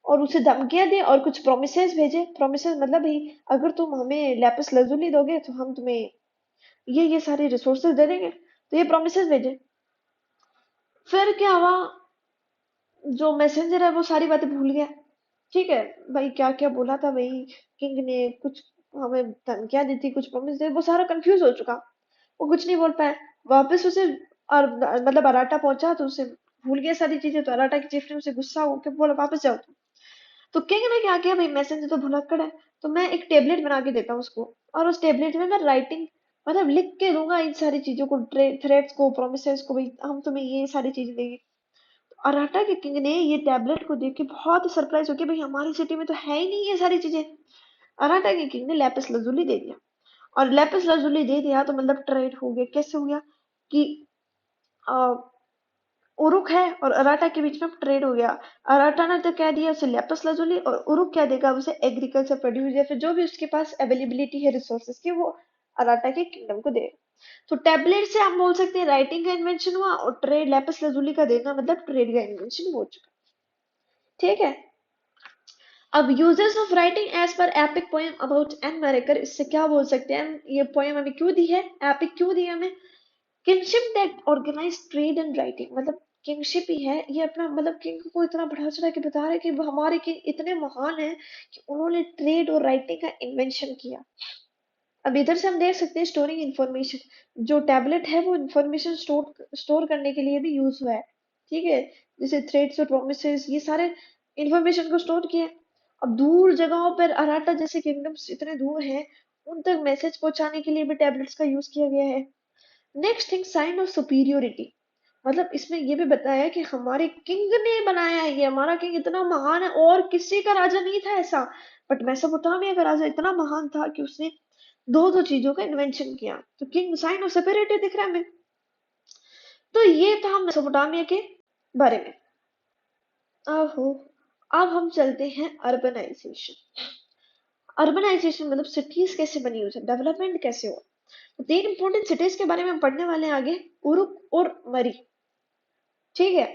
और उसे धमकियां दी और कुछ प्रोमिसेस भेजे। प्रोमिसेस मतलब भाई, अगर तुम हमें लैपिस लजूली दोगे तो हम तुम्हें ये सारे रिसोर्सेज दे देंगे। तो ये प्रोमिसेस भेजे। फिर क्या हुआ, जो मैसेंजर है वो सारी बातें भूल गया। ठीक है, भाई क्या क्या बोला था भाई, किंग ने कुछ हमें धमकियां दी थी, कुछ प्रॉमिस दे, वो सारा कंफ्यूज हो चुका। वो कुछ नहीं बोल पाया। वापस उसे, और मतलब अराटा पहुंचा तो उसे भूल गया सारी चीजें, तो अराटा की चीफ ने उसे गुस्सा होकर बोला वापस जाओ। तो किंग ने क्या किया, भाई मैसेंजर तो भुलक्कड़ है, तो मैं एक टेबलेट बना के देता हूँ उसको, और उस टेबलेट में मैं राइटिंग मतलब लिख के दूंगा इन सारी चीजों को, थ्रेट्स को, प्रोमिसेस को, भाई हम तुम्हें ये सारी चीजें देंगे। अराटा के किंग ने ये टैबलेट को देख के बहुत सरप्राइज हो गया, भाई हमारी सिटी में तो है ही नहीं ये सारी चीजें। अराटा के किंग ने लैपिस lazuli दे दिया, और लैपिस lazuli दे दिया तो मतलब ट्रेड हो गया। कैसे हो गया कि उरुक है और अराटा के बीच में ट्रेड हो गया। अराटा ने तो कह दिया उसे लैपिस lazuli, और उरुक क्या देगा उसे, एग्रीकल्चर प्रोड्यूस या फिर जो भी उसके पास अवेलेबिलिटी है रिसोर्सेज की, वो अराटा के किंगडम को दे। तो टैबलेट से आप बोल सकते हैं राइटिंग का इन्वेंशन हुआ, और ट्रेड लैपिस lazuli का देना मतलब ट्रेड का इन्वेंशन हो चुका। ठीक है। अब यूजर्स ऑफ राइटिंग एज पर एपिक पोएम अबाउट एन मैरेकर, इससे क्या बोल सकते हैं, ये पोएम हमें क्यों दी है, एपिक क्यों दी है हमें। Kingship that organise trade and writing, मतलब किंगशिप ही है ये अपना, मतलब किंग को इतना बढ़ा चढ़ा के बता रहा है कि वो हमारे किंग इतने महान हैं कि उन्होंने ट्रेड और राइटिंग का इन्वेंशन किया। अब इधर से हम देख सकते हैं स्टोरिंग इंफॉर्मेशन, जो टैबलेट है वो इंफॉर्मेशन स्टोर करने के लिए भी यूज हुआ है। ठीक है, जैसे थ्रेड्स और प्रोमिसेस, ये सारे इंफॉर्मेशन को स्टोर किया। अब दूर जगहों पर अराटा जैसे किंगडम्स इतने दूर हैं, उन तक मैसेज पहुंचाने के लिए भी टैबलेट्स का यूज किया गया है। Next thing, sign of superiority, मतलब इसमें ये भी बताया कि हमारे किंग ने बनाया है, ये हमारा किंग इतना महान है और किसी का राजा नहीं था ऐसा। बट मेसोपोटामिया का राजा इतना महान था कि उसने दो दो चीजों का इन्वेंशन किया। तो किंग साइन ऑफ सुपीरियोरिटी दिख रहा है हमें। तो ये था मेसोपोटामिया के बारे में। आहो, अब हम चलते हैं अर्बनाइजेशन। अर्बनाइजेशन मतलब सिटीज कैसे बनी हुई है, डेवलपमेंट कैसे हुआ। तो तीन इंपॉर्टेंट सिटीज के बारे में हम पढ़ने वाले हैं आगे, उरुक और मरी। ठीक है,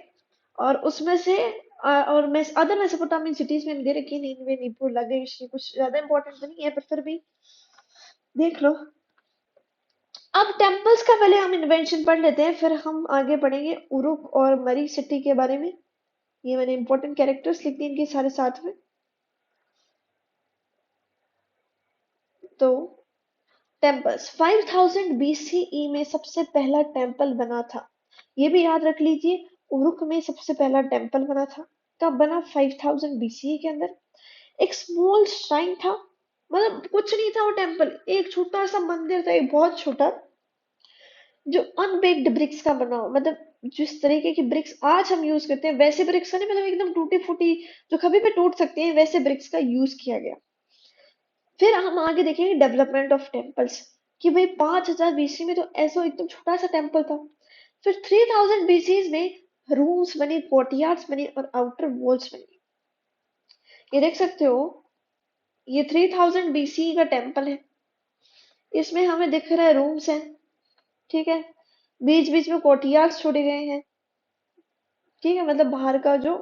और उसमें से और मैं अदर मेसोपोटामियन सिटीज में दे रखी है, निनवे, निप्पुर, लगेश, ये कुछ ज्यादा इंपॉर्टेंट तो नहीं है, पर फिर भी देख लो। अब टेम्पल्स का पहले हम इन्वेंशन पढ़ लेते हैं, फिर हम आगे पढ़ेंगे उरुक और मरी सिटी के बारे में। ये मैंने इंपॉर्टेंट कैरेक्टर्स लिख दिए इनके सारे साथ में। तो टेम्पल्स 5000 बीसीई में सबसे पहला टेम्पल बना था, ये भी याद रख लीजिए। उरुक में सबसे पहला टेम्पल बना था, कब बना, 5000 बीसीई के अंदर। एक स्मॉल श्राइन था, मतलब कुछ नहीं था वो टेम्पल, एक छोटा सा मंदिर था, एक बहुत छोटा, जो अनबेक्ड ब्रिक्स का बना हो, मतलब जिस तरीके की ब्रिक्स आज हम यूज करते हैं वैसे ब्रिक्स का नहीं, मतलब एकदम टूटी फूटी जो कभी भी टूट सकती है, वैसे ब्रिक्स का यूज किया गया। फिर हम आगे देखेंगे डेवलपमेंट ऑफ टेम्पल्स, कि भाई 5000 बीसी में तो ऐसा एकदम छोटा सा टेम्पल था। फिर 3000 बीसी में रूम्स बनी, कोर्टयार्ड्स बनी और आउटर वॉल्स बनी। ये देख सकते हो, ये 3000 बीसी का टेम्पल है, इसमें हमें दिख रहा है रूम्स हैं। ठीक है, बीच बीच में कोर्टयार्ड्स छोड़े गए हैं। ठीक है, मतलब बाहर का जो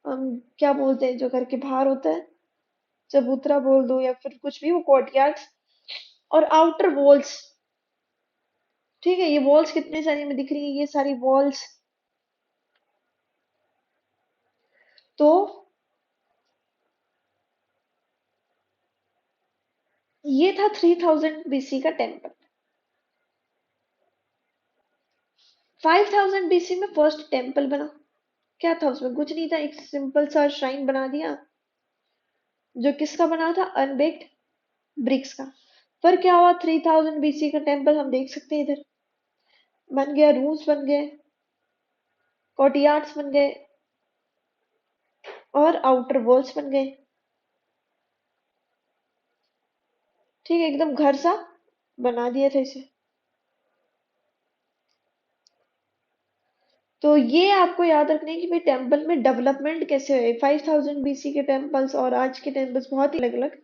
हम क्या बोलते हैं, जो घर के बाहर होता है, चबूतरा बोल दो या फिर कुछ भी, वो कोर्टयार्ड्स और आउटर वॉल्स। ठीक है, ये वॉल्स कितने सारी में दिख रही है, ये सारी वॉल्स। तो ये था 3000 बीसी का टेम्पल। 5000 बीसी में फर्स्ट टेम्पल बना, क्या था उसमें, कुछ नहीं था, एक सिंपल सा श्राइन बना दिया, जो किसका बना था, अनबेक्ड ब्रिक्स का। फिर क्या हुआ, 3000 बीसी का टेम्पल हम देख सकते हैं इधर, बन गया, रूम्स बन गए, कोर्टयार्ड्स बन गए और आउटर वॉल्स बन गए। ठीक है, एकदम घर सा बना दिया था इसे। तो ये आपको याद रखना है कि भाई टेम्पल में डेवलपमेंट कैसे हुए, 5000 बीसी के टेम्पल्स और आज के टेम्पल्स बहुत ही अलग अलग।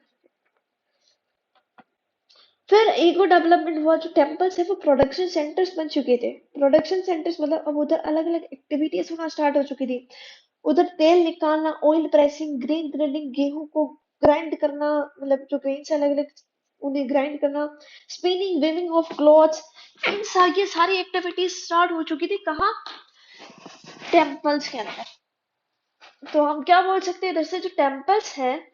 फिर एक और डेवलपमेंट हुआ, जो टेम्पल्स है वो प्रोडक्शन सेंटर्स बन चुके थे। प्रोडक्शन सेंटर्स मतलब अब उधर अलग अलग एक्टिविटीज होना स्टार्ट हो चुकी थी। उधर तेल निकालना, ऑयल प्रेसिंग, ग्रेन ग्राइंडिंग, गेहूं को ग्राइंड करना, मतलब जो ग्रेन से अलग अलग उन्हें ग्राइंड करना, स्पिनिंग, वीविंग ऑफ क्लॉथ्स, ये सारी एक्टिविटीज स्टार्ट हो चुकी थी। कहाँ, टेम्पल्स के अंदर। तो हम क्या बोल सकते हैं, इधर से जो टेम्पल्स हैं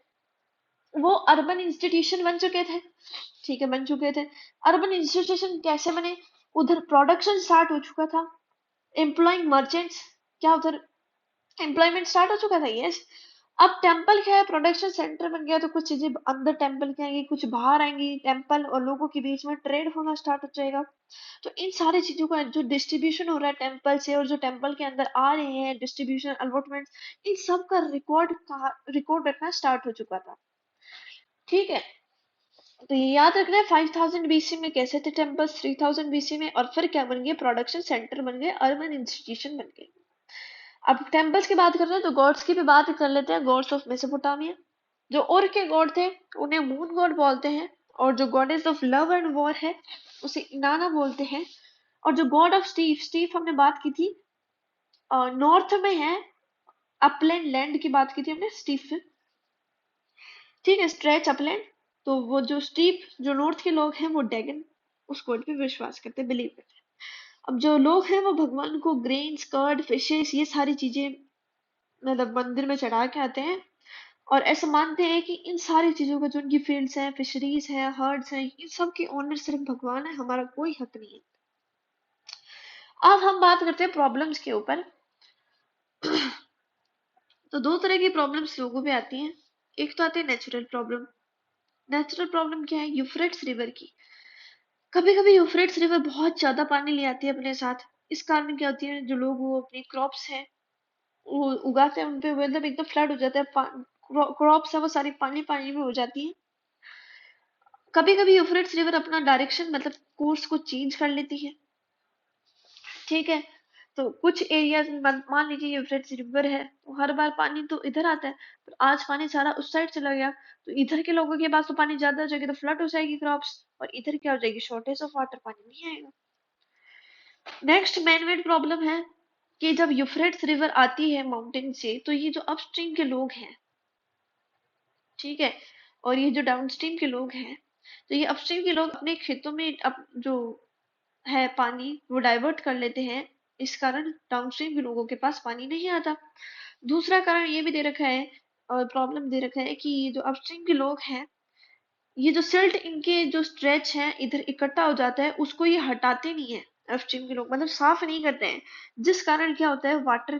वो अर्बन इंस्टीट्यूशन बन चुके थे। ठीक है, बन चुके थे। अर्बन इंस्टीट्यूशन कैसे बने? उधर प्रोडक्शन स्टार्ट हो चुका था, एम्प्लॉइंग मर्चेंट्स, क्या उधर एम्प्लॉयमेंट स्टार्ट हो चुका था, यस। अब टेम्पल क्या है, प्रोडक्शन सेंटर बन गया, तो कुछ चीजें अंदर टेम्पल के आएंगी, कुछ बाहर आएंगी, टेम्पल और लोगों के बीच में ट्रेड होना स्टार्ट हो जाएगा। तो इन सारी चीजों का जो डिस्ट्रीब्यूशन हो रहा है टेम्पल से, और जो टेम्पल के अंदर आ रहे हैं डिस्ट्रीब्यूशन अलॉटमेंट, इन सब का रिकॉर्ड रखना स्टार्ट हो चुका था। ठीक है, तो ये याद रखना है 5000 बीसी में कैसे थे टेम्पल्स, 3000 बीसी में, और फिर क्या बन गए, प्रोडक्शन सेंटर बन गए, अर्बन इंस्टीट्यूशन बन गए। अब टेम्पल्स की बात कर रहे हैं तो गॉड्स की भी बात कर लेते हैं। गॉड्स ऑफ मेसोपोटामिया, जो उर के गॉड थे उन्हें मून गॉड बोलते हैं, और जो goddess of love and war है उसे इनाना बोलते हैं। और जो गॉड ऑफ स्टीव, स्टीव हमने बात की थी नॉर्थ में है, अपलैंड लैंड की बात की थी हमने स्टीव से। ठीक है, स्ट्रेच अपलैंड। तो वो जो स्टीव, जो नॉर्थ के लोग हैं वो डैगन, उस गॉड पे विश्वास करते, बिलीव करते हैं। अब जो लोग हैं वो भगवान को ग्रेन्स, कर्ड, फिशेस, ये सारी चीजें मतलब मंदिर में चढ़ा के आते हैं, और ऐसा मानते हैं कि इन सारी चीजों का, जो उनकी फील्ड्स हैं, फिशरीज हैं, हर्ड्स हैं, इन सब के ओनर सिर्फ भगवान है, हमारा कोई हक नहीं है। अब हम बात करते हैं प्रॉब्लम्स के ऊपर। तो दो तरह की प्रॉब्लम्स लोगों पे आती हैं। एक तो आती है नेचुरल प्रॉब्लम। नेचुरल प्रॉब्लम क्या है, यूफ्रेट्स रिवर की। कभी कभी यूफ्रेट्स रिवर बहुत ज्यादा पानी ले आती है अपने साथ। इस कारण क्या होती है, जो लोग वो अपनी क्रॉप्स हैं वो उगाते हैं, उनपे मतलब एकदम फ्लड हो जाता है, क्रॉप्स है वो सारी पानी पानी में हो जाती है। कभी कभी यूफ्रेट्स रिवर अपना डायरेक्शन मतलब कोर्स को चेंज कर लेती है। ठीक है, तो कुछ एरियाज में मान लीजिए यूफ्रेट्स रिवर है तो हर बार पानी तो इधर आता है, पर आज पानी सारा उस साइड चला गया, तो इधर के लोगों के पास तो पानी ज्यादा हो जाएगी, तो फ्लड हो जाएगी क्रॉप्स, और इधर क्या हो जाएगी, शॉर्टेज ऑफ वाटर, पानी नहीं आएगा। नेक्स्ट मैनमेड प्रॉब्लम है कि जब यूफ्रेट्स रिवर आती है माउंटेन से, तो ये जो अपस्ट्रीम के लोग हैं, ठीक है, और ये जो डाउनस्ट्रीम के लोग हैं, तो ये अपस्ट्रीम के लोग अपने खेतों में जो है पानी वो डाइवर्ट कर लेते हैं, इस कारण डाउनस्ट्रीम के लोगों के पास पानी नहीं आता। दूसरा कारण ये भी दे रखा है, और प्रॉब्लम दे रखा है कि ये जो अपस्ट्रीम के लोग हैं, ये जो सिल्ट इनके जो स्ट्रेच है इधर इकट्ठा हो जाता है, उसको ये हटाते नहीं है। अपस्ट्रीम के लोग मतलब साफ नहीं करते हैं, जिस कारण क्या होता है, वाटर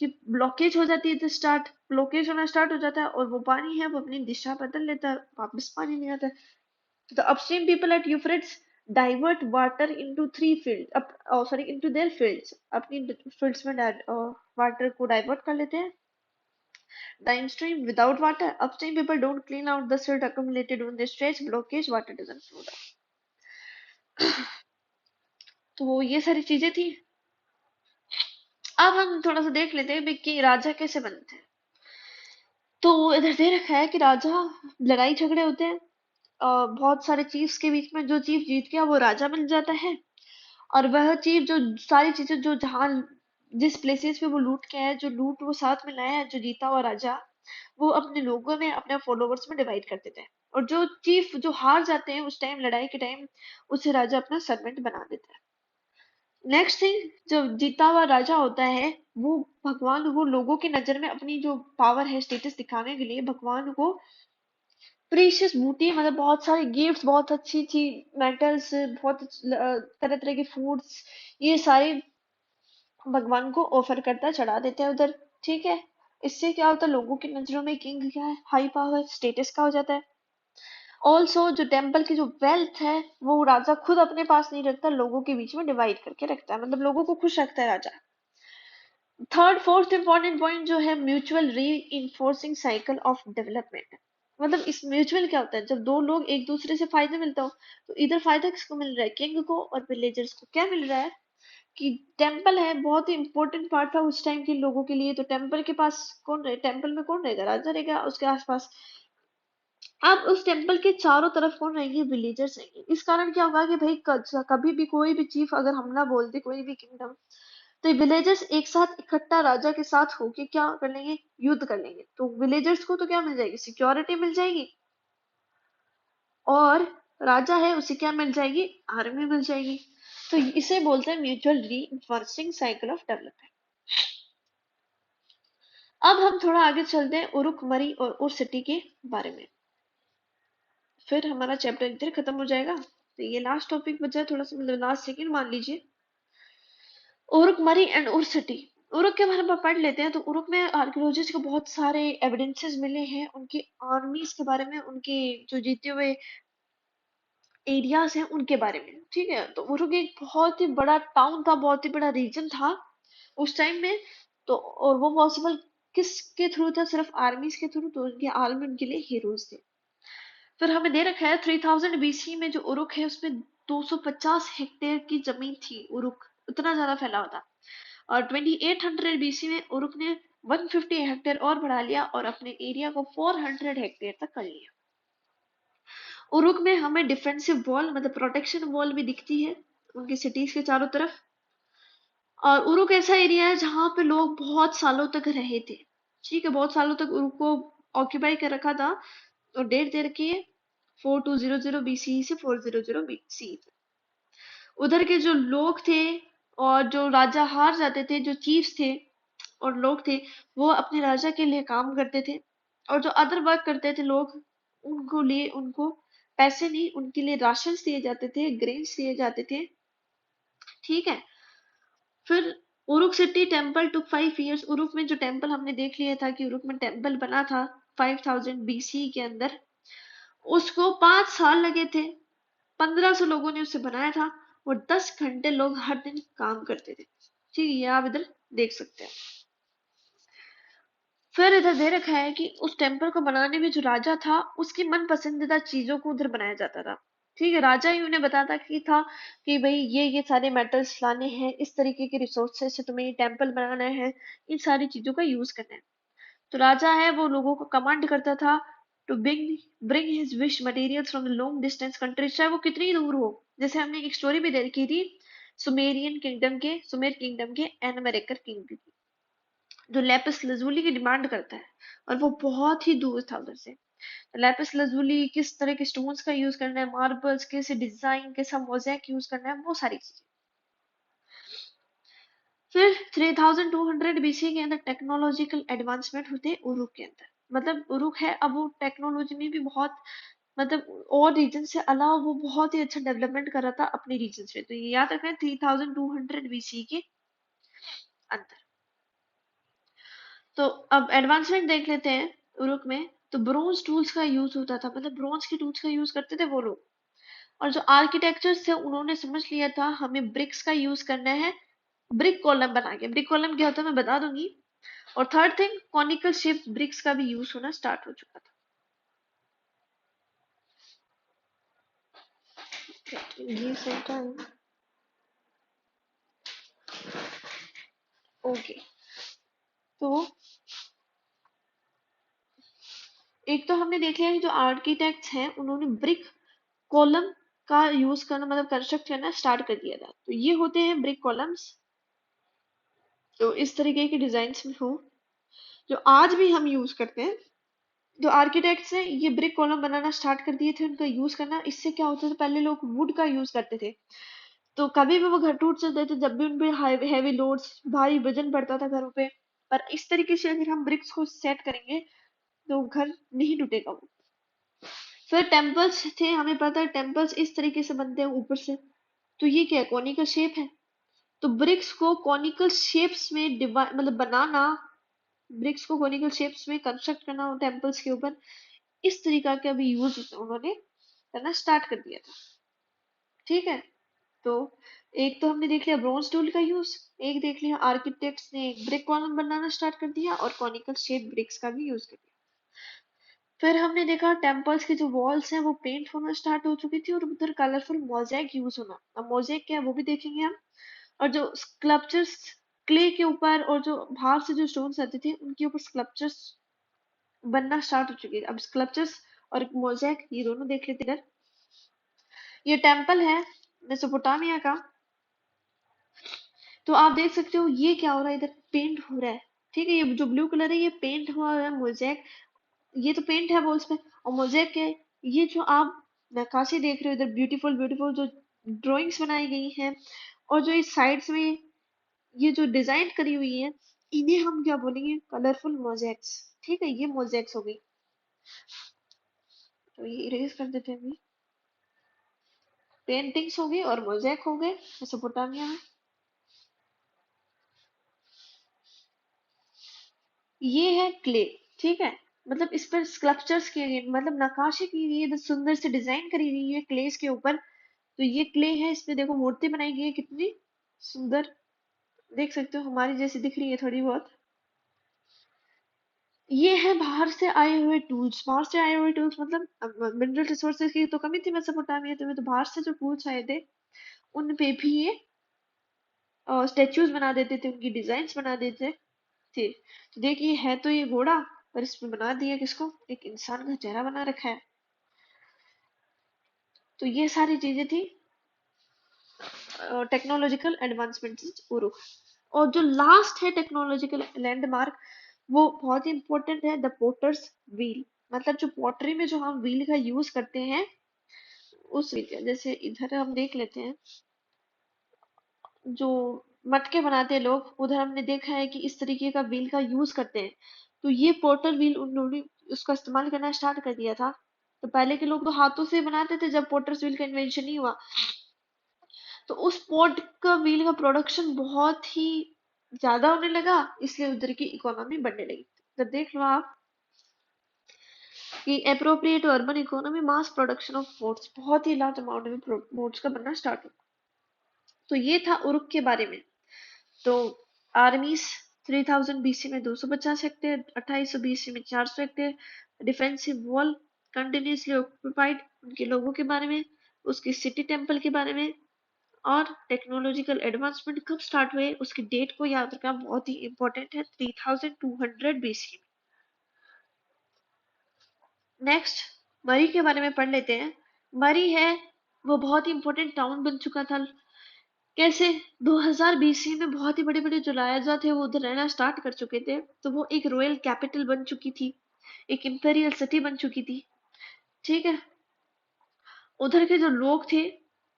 की ब्लॉकेज हो जाती है, स्टार्ट ब्लॉकेज होना स्टार्ट हो जाता है, और वो पानी है वो अपनी दिशा बदल लेता है, वापस पानी नहीं आता है। The upstream people at Euphrates divert water into three fields, into their fields. अपनी fields में water को divert कर लेते हैं। Downstream without water, upstream people don't clean out the silt accumulated on the stretch blockage, water doesn't flow down. तो ये सारी चीजें थी। अब हम थोड़ा सा देख लेते हैं कि राजा कैसे बनते हैं। तो इधर दे रखा है कि राजा, लड़ाई झगड़े होते हैं, बहुत सारे चीफ्स के बीच में, जो चीफ जीत गया वो राजा बन जाता है, और वह चीफ जो सारी चीजें जो जहां जिस प्लेसेस पे वो लूट के आया, जो लूट वो साथ में लाया है, जो जीता हुआ राजा, वो अपने लोगों में, अपने फॉलोवर्स में डिवाइड कर देते हैं, और जो चीफ जो हार जाते हैं उस टाइम, लड़ाई के टाइम, उसे राजा अपना सर्वेंट बना देता है। नेक्स्ट थिंग, जो जीता हुआ राजा होता है वो भगवान, वो लोगों की नजर में अपनी जो पावर है, स्टेटस दिखाने के लिए भगवान को प्रीशियस बूटी, मतलब बहुत सारे गिफ्ट्स, बहुत अच्छी अच्छी मेटल्स, बहुत तरह तरह के फूड्स, ये सारे भगवान को ऑफर करता है, चढ़ा देते हैं उधर। ठीक है, इससे क्या होता है, लोगों की नजरों में किंग क्या है, हाई पावर स्टेटस का हो जाता है। ऑल्सो जो टेम्पल की जो वेल्थ है वो राजा खुद अपने पास नहीं रखता, लोगों के बीच में डिवाइड करके रखता है, मतलब लोगों को खुश रखता है राजा। थर्ड फोर्थ इंपॉर्टेंट पॉइंट जो है, म्यूचुअल री इन्फोर्सिंग साइकिल ऑफ डेवलपमेंट। मतलब इस म्यूचुअल क्या होता है, जब दो लोग एक दूसरे से फायदे मिलता हो, तो इधर फायदा किसको मिल रहा है, किंग को, और विलेजर्स को क्या मिल रहा है, कि टेम्पल है बहुत ही इंपॉर्टेंट पार्ट था उस टाइम के लोगों के लिए, तो टेम्पल के पास कौन रहे, टेम्पल में कौन रहेगा, राजा रहेगा, उसके आसपास। अब उस टेम्पल के चारों तरफ कौन रहेंगे, विलेजर्स रहेंगे। इस कारण क्या होगा कि भाई कभी भी कोई भी चीफ अगर हमला बोल दे, कोई भी किंगडम, तो विलेजर्स एक साथ इकट्ठा राजा के साथ होके क्या कर लेंगे, युद्ध कर लेंगे, तो विलेजर्स को तो क्या मिल जाएगी, सिक्योरिटी मिल जाएगी, और राजा है उसे क्या मिल जाएगी, आर्मी मिल जाएगी। तो इसे बोलते हैं mutual reinforcing cycle of development. अब हम थोड़ा आगे चलते हैं उरुक मरी और उर सिटी के बारे में, फिर हमारा चैप्टर इधर खत्म हो जाएगा। तो ये लास्ट टॉपिक बचा है, थोड़ा सा मतलब लास्ट सेकंड मान लीजिए। उरुक मरी एंड उर सिटी। उरुक के बारे में पढ़ लेते हैं। तो उरुक में आर्कियोलॉजिस्ट को बहुत सारे एविडेंसेस मिले हैं उनकी आर्मीज के बारे में, उनके जो जीते हुए एरियाज हैं उनके बारे में। ठीक है, तो उरुक एक बहुत ही बड़ा टाउन था, बहुत ही बड़ा रीजन था उस टाइम में। तो और वो पॉसिबल किसके थ्रू था? सिर्फ आर्मीज के थ्रू। तो उनके आर्मी उनके लिए हीरोज थे। फिर हमें दे रखा है 3000 बीसी में जो उरुक है उसमें 250 हेक्टेयर की जमीन थी। उरुक उतना ज्यादा फैला हुआ था। और 2800 बीसी में उरुक ने 150 हेक्टेयर और बढ़ा लिया और अपने एरिया को 400 हेक्टेयर तक कर लिया। उरुक में हमें डिफेंसिव वॉल मतलब प्रोटेक्शन वॉल भी दिखती है उनकी सिटीज के चारों तरफ। और उरुक ऐसा एरिया है जहाँ पे लोग बहुत सालों तक रहे थे। ठीक है, बहुत सालों तक उरुक को ऑक्यूपाई कर रखा था। और डेट दे रखी है 4200 बीसी से 400 बीसी। उधर के जो लोग थे और जो राजा हार जाते थे, जो चीफ्स थे और लोग थे, वो अपने राजा के लिए काम करते थे। और जो अदर वर्क करते थे लोग, उनको पैसे नहीं, उनके लिए राशन दिए जाते थे, ग्रेन्स दिए जाते थे। ठीक है, फिर उरुक सिटी टेम्पल टुक 5 years। उरुक में जो टेम्पल हमने देख लिया था कि उरुक में टेम्पल बना था 5000 बीसी के अंदर, उसको 5 साल लगे थे। 1500 लोगों ने उसे बनाया था और 10 घंटे लोग हर दिन काम करते थे। ठीक है, ये आप इधर देख सकते हैं। फिर इधर दे रखा है कि उस टेम्पल को बनाने में जो राजा था उसकी मन पसंदीदा चीजों को उधर बनाया जाता था। ठीक है, राजा ही उन्हें बताता कि था कि भाई ये सारे मेटल्स लाने हैं, इस तरीके के रिसोर्सेस से तुम्हें ये टेम्पल बनाना है, इन सारी चीजों का यूज करना है। तो राजा है वो लोगों को कमांड करता था to bring his wish materials from the long distance countries, चाहे वो कितनी दूर हो। जैसे हमने एक स्टोरी भी देखी थी सुमेर किंगडम के एनमेरेकर किंग की, जो लेपिस लजूली की डिमांड करता है और वो बहुत ही दूर था उधर से। लेपिस लजूली किस तरह के स्टोन्स का यूज करना है, मार्बल्स कैसे डिजाइन, कैसा मोज़ेक यूज करना है, वो सारी चीजें। फिर 3200 बीसी के अंदर टेक्नोलॉजिकल एडवांसमेंट होते हैं उरुक के अंदर। मतलब उरुक है अब वो टेक्नोलॉजी में भी बहुत, मतलब और रीजन से अलावा वो बहुत ही अच्छा डेवलपमेंट कर रहा था अपने रीजन से। तो ये याद रखना 3200 बीसी के अंदर। तो अब एडवांसमेंट देख लेते हैं उरुक में। तो ब्रोंज टूल्स का यूज होता था, मतलब ब्रोंज के टूल्स का यूज करते थे वो लोग। और जो आर्किटेक्चर्स थे उन्होंने समझ लिया था हमें ब्रिक्स का यूज करना है। ब्रिक कॉलम बना के, ब्रिक कॉलम क्या होता है मैं बता दूंगी। और third thing, conical shape bricks का भी यूज होना स्टार्ट हो चुका था। ये सेंटर है। ओके, तो एक तो हमने देख लिया कि जो आर्किटेक्ट्स हैं उन्होंने ब्रिक कॉलम का यूज करना मतलब कंस्ट्रक्ट करना स्टार्ट कर दिया था। तो ये होते हैं ब्रिक कॉलम्स, तो इस तरीके के डिजाइन में हो जो आज भी हम यूज करते हैं। जो आर्किटेक्ट्स हैं ये ब्रिक कॉलम बनाना स्टार्ट कर दिए थे उनका यूज करना। इससे क्या होता था, पहले लोग वुड का यूज करते थे, तो कभी भी वो घर टूट जाते थे जब भी उन पे हैवी लोड्स, भारी वजन पड़ता था घरों पे। पर इस तरीके से अगर हम ब्रिक्स को सेट करेंगे तो घर नहीं टूटेगा वो। फिर टेम्पल्स थे, हमें पता है टेम्पल्स इस तरीके से बनते हैं ऊपर से। तो ये क्या है, कॉनिकल शेप है। तो ब्रिक्स को कॉनिकल शेप्स में डिवाइड मतलब बनाना, ब्रिक्स को कॉनिकल शेप्स में कंस्ट्रक्ट करना टेम्पल्स के ऊपर, इस तरीका का भी यूज उन्होंने करना स्टार्ट कर दिया था। ठीक है, तो एक तो हमने देख लिया ब्रोंज टूल का यूज, एक देख लिया आर्किटेक्ट्स ने ब्रिक कॉलम बनाना स्टार्ट कर दिया और कॉनिकल शेप ब्रिक्स का भी यूज कर दिया। फिर हमने देखा टेम्पल्स के जो वॉल्स हैं वो पेंट होना स्टार्ट हो चुकी थी और उधर कलरफुल मोज़ेक यूज होना। अब मोज़ेक क्या है वो भी देखेंगे हम। और जो स्कल्पचर्स क्ले के ऊपर और जो बाहर से जो स्टोन्स आते थे उनके ऊपर स्कल्पचर्स बनना स्टार्ट हो चुकी है। अब स्कल्पचर्स और मोज़ेक ये दोनों देख लेते हैं इधर। ये टेम्पल है मेसोपोटामिया का। तो आप देख सकते हो ये क्या हो रहा है, इधर पेंट हो रहा है। ठीक है, ये जो ब्लू कलर है ये पेंट हुआ है मोज़ेक। ये तो पेंट है वॉल्स पे। और मोज़ेक क्या है, ये जो आप नक्काशी देख रहे हो इधर, ब्यूटीफुल ब्यूटीफुल जो ड्राइंग्स बनाई गई हैं, और जो इस साइड्स में ये जो डिजाइन करी हुई है, इन्हें हम क्या बोलेंगे, कलरफुल मोजेक्स। ठीक है, ये मोजेक्स हो गई। तो ये इरेज कर देते हैं अभी। पेंटिंग्स हो गई और मोजेक हो गए मेसोपोटामिया में। ये है क्ले। ठीक है, मतलब इस पर स्कल्पचर्स किए गए, मतलब नक्काशी की गई है, सुंदर से डिजाइन करी गई है क्लेस के ऊपर। तो ये क्ले है, इसमें देखो मूर्ति बनाई गई है कितनी सुंदर, देख सकते हो हमारी जैसी दिख रही है थोड़ी बहुत। ये है बाहर से आए हुए टूल्स। बाहर से आए हुए टूल्स मतलब मिनरल रिसोर्सेज की तो कमी थी मेसोपोटामिया में, तो बाहर से जो टूल्स आए थे उन पे भी ये स्टेच्यूज बना देते थे, उनकी डिजाइन्स बना देते थे। तो देखिए, है तो ये घोड़ा, पर इसमें बना दिया किसको, एक इंसान का चेहरा बना रखा है। तो ये सारी चीजें थी टेक्नोलॉजिकल एडवांसमेंट उरुक। और जो लास्ट है टेक्नोलॉजिकल लैंडमार्क, वो बहुत ही इंपॉर्टेंट है, द पोटर्स व्हील। मतलब जो पॉटरी में जो हम व्हील का यूज करते हैं, उस व्हील का, जैसे इधर हम देख लेते हैं, जो मटके बनाते हैं लोग, उधर हमने देखा है कि इस तरीके का व्हील का यूज करते हैं। तो ये पोर्टर व्हील उन्होंने उसका इस्तेमाल करना स्टार्ट कर दिया था। तो पहले के लोग तो हाथों से बनाते थे, जब पोर्टर्स व्हील का इन्वेंशन नहीं हुआ, तो उस पोर्ट का व्हील का प्रोडक्शन बहुत ही ज्यादा होने लगा, इसलिए उधर की इकोनॉमी बढ़ने लगी। तो देख लो आप कि appropriate urban economy, mass production of ports, बहुत ही लार्ज अमाउंट में पोर्ट्स का बनना स्टार्ट हुआ। तो ये था उरुक के बारे में। तो आर्मीज 3000 बीसी में 250 हेक्टेयर, 2800 बीसी में 400 hectare, defensive wall continuously occupied, उनके लोगों के बारे में, उसकी सिटी टेम्पल के बारे में, और टेक्नोलॉजिकल एडवांसमेंट कब स्टार्ट हुए उसकी डेट को याद रखना बहुत ही इंपॉर्टेंट है, 3200 बीसी में। नेक्स्ट मरी के बारे में पढ़ लेते हैं। मरी है वो बहुत ही इंपॉर्टेंट टाउन बन चुका था। कैसे, 2000 बीसी में बहुत ही बड़े बड़े जो राजा थे वो उधर रहना स्टार्ट कर चुके थे, तो वो एक रॉयल कैपिटल बन चुकी थी, एक इंपेरियल सिटी बन चुकी थी। ठीक है, उधर के जो लोग थे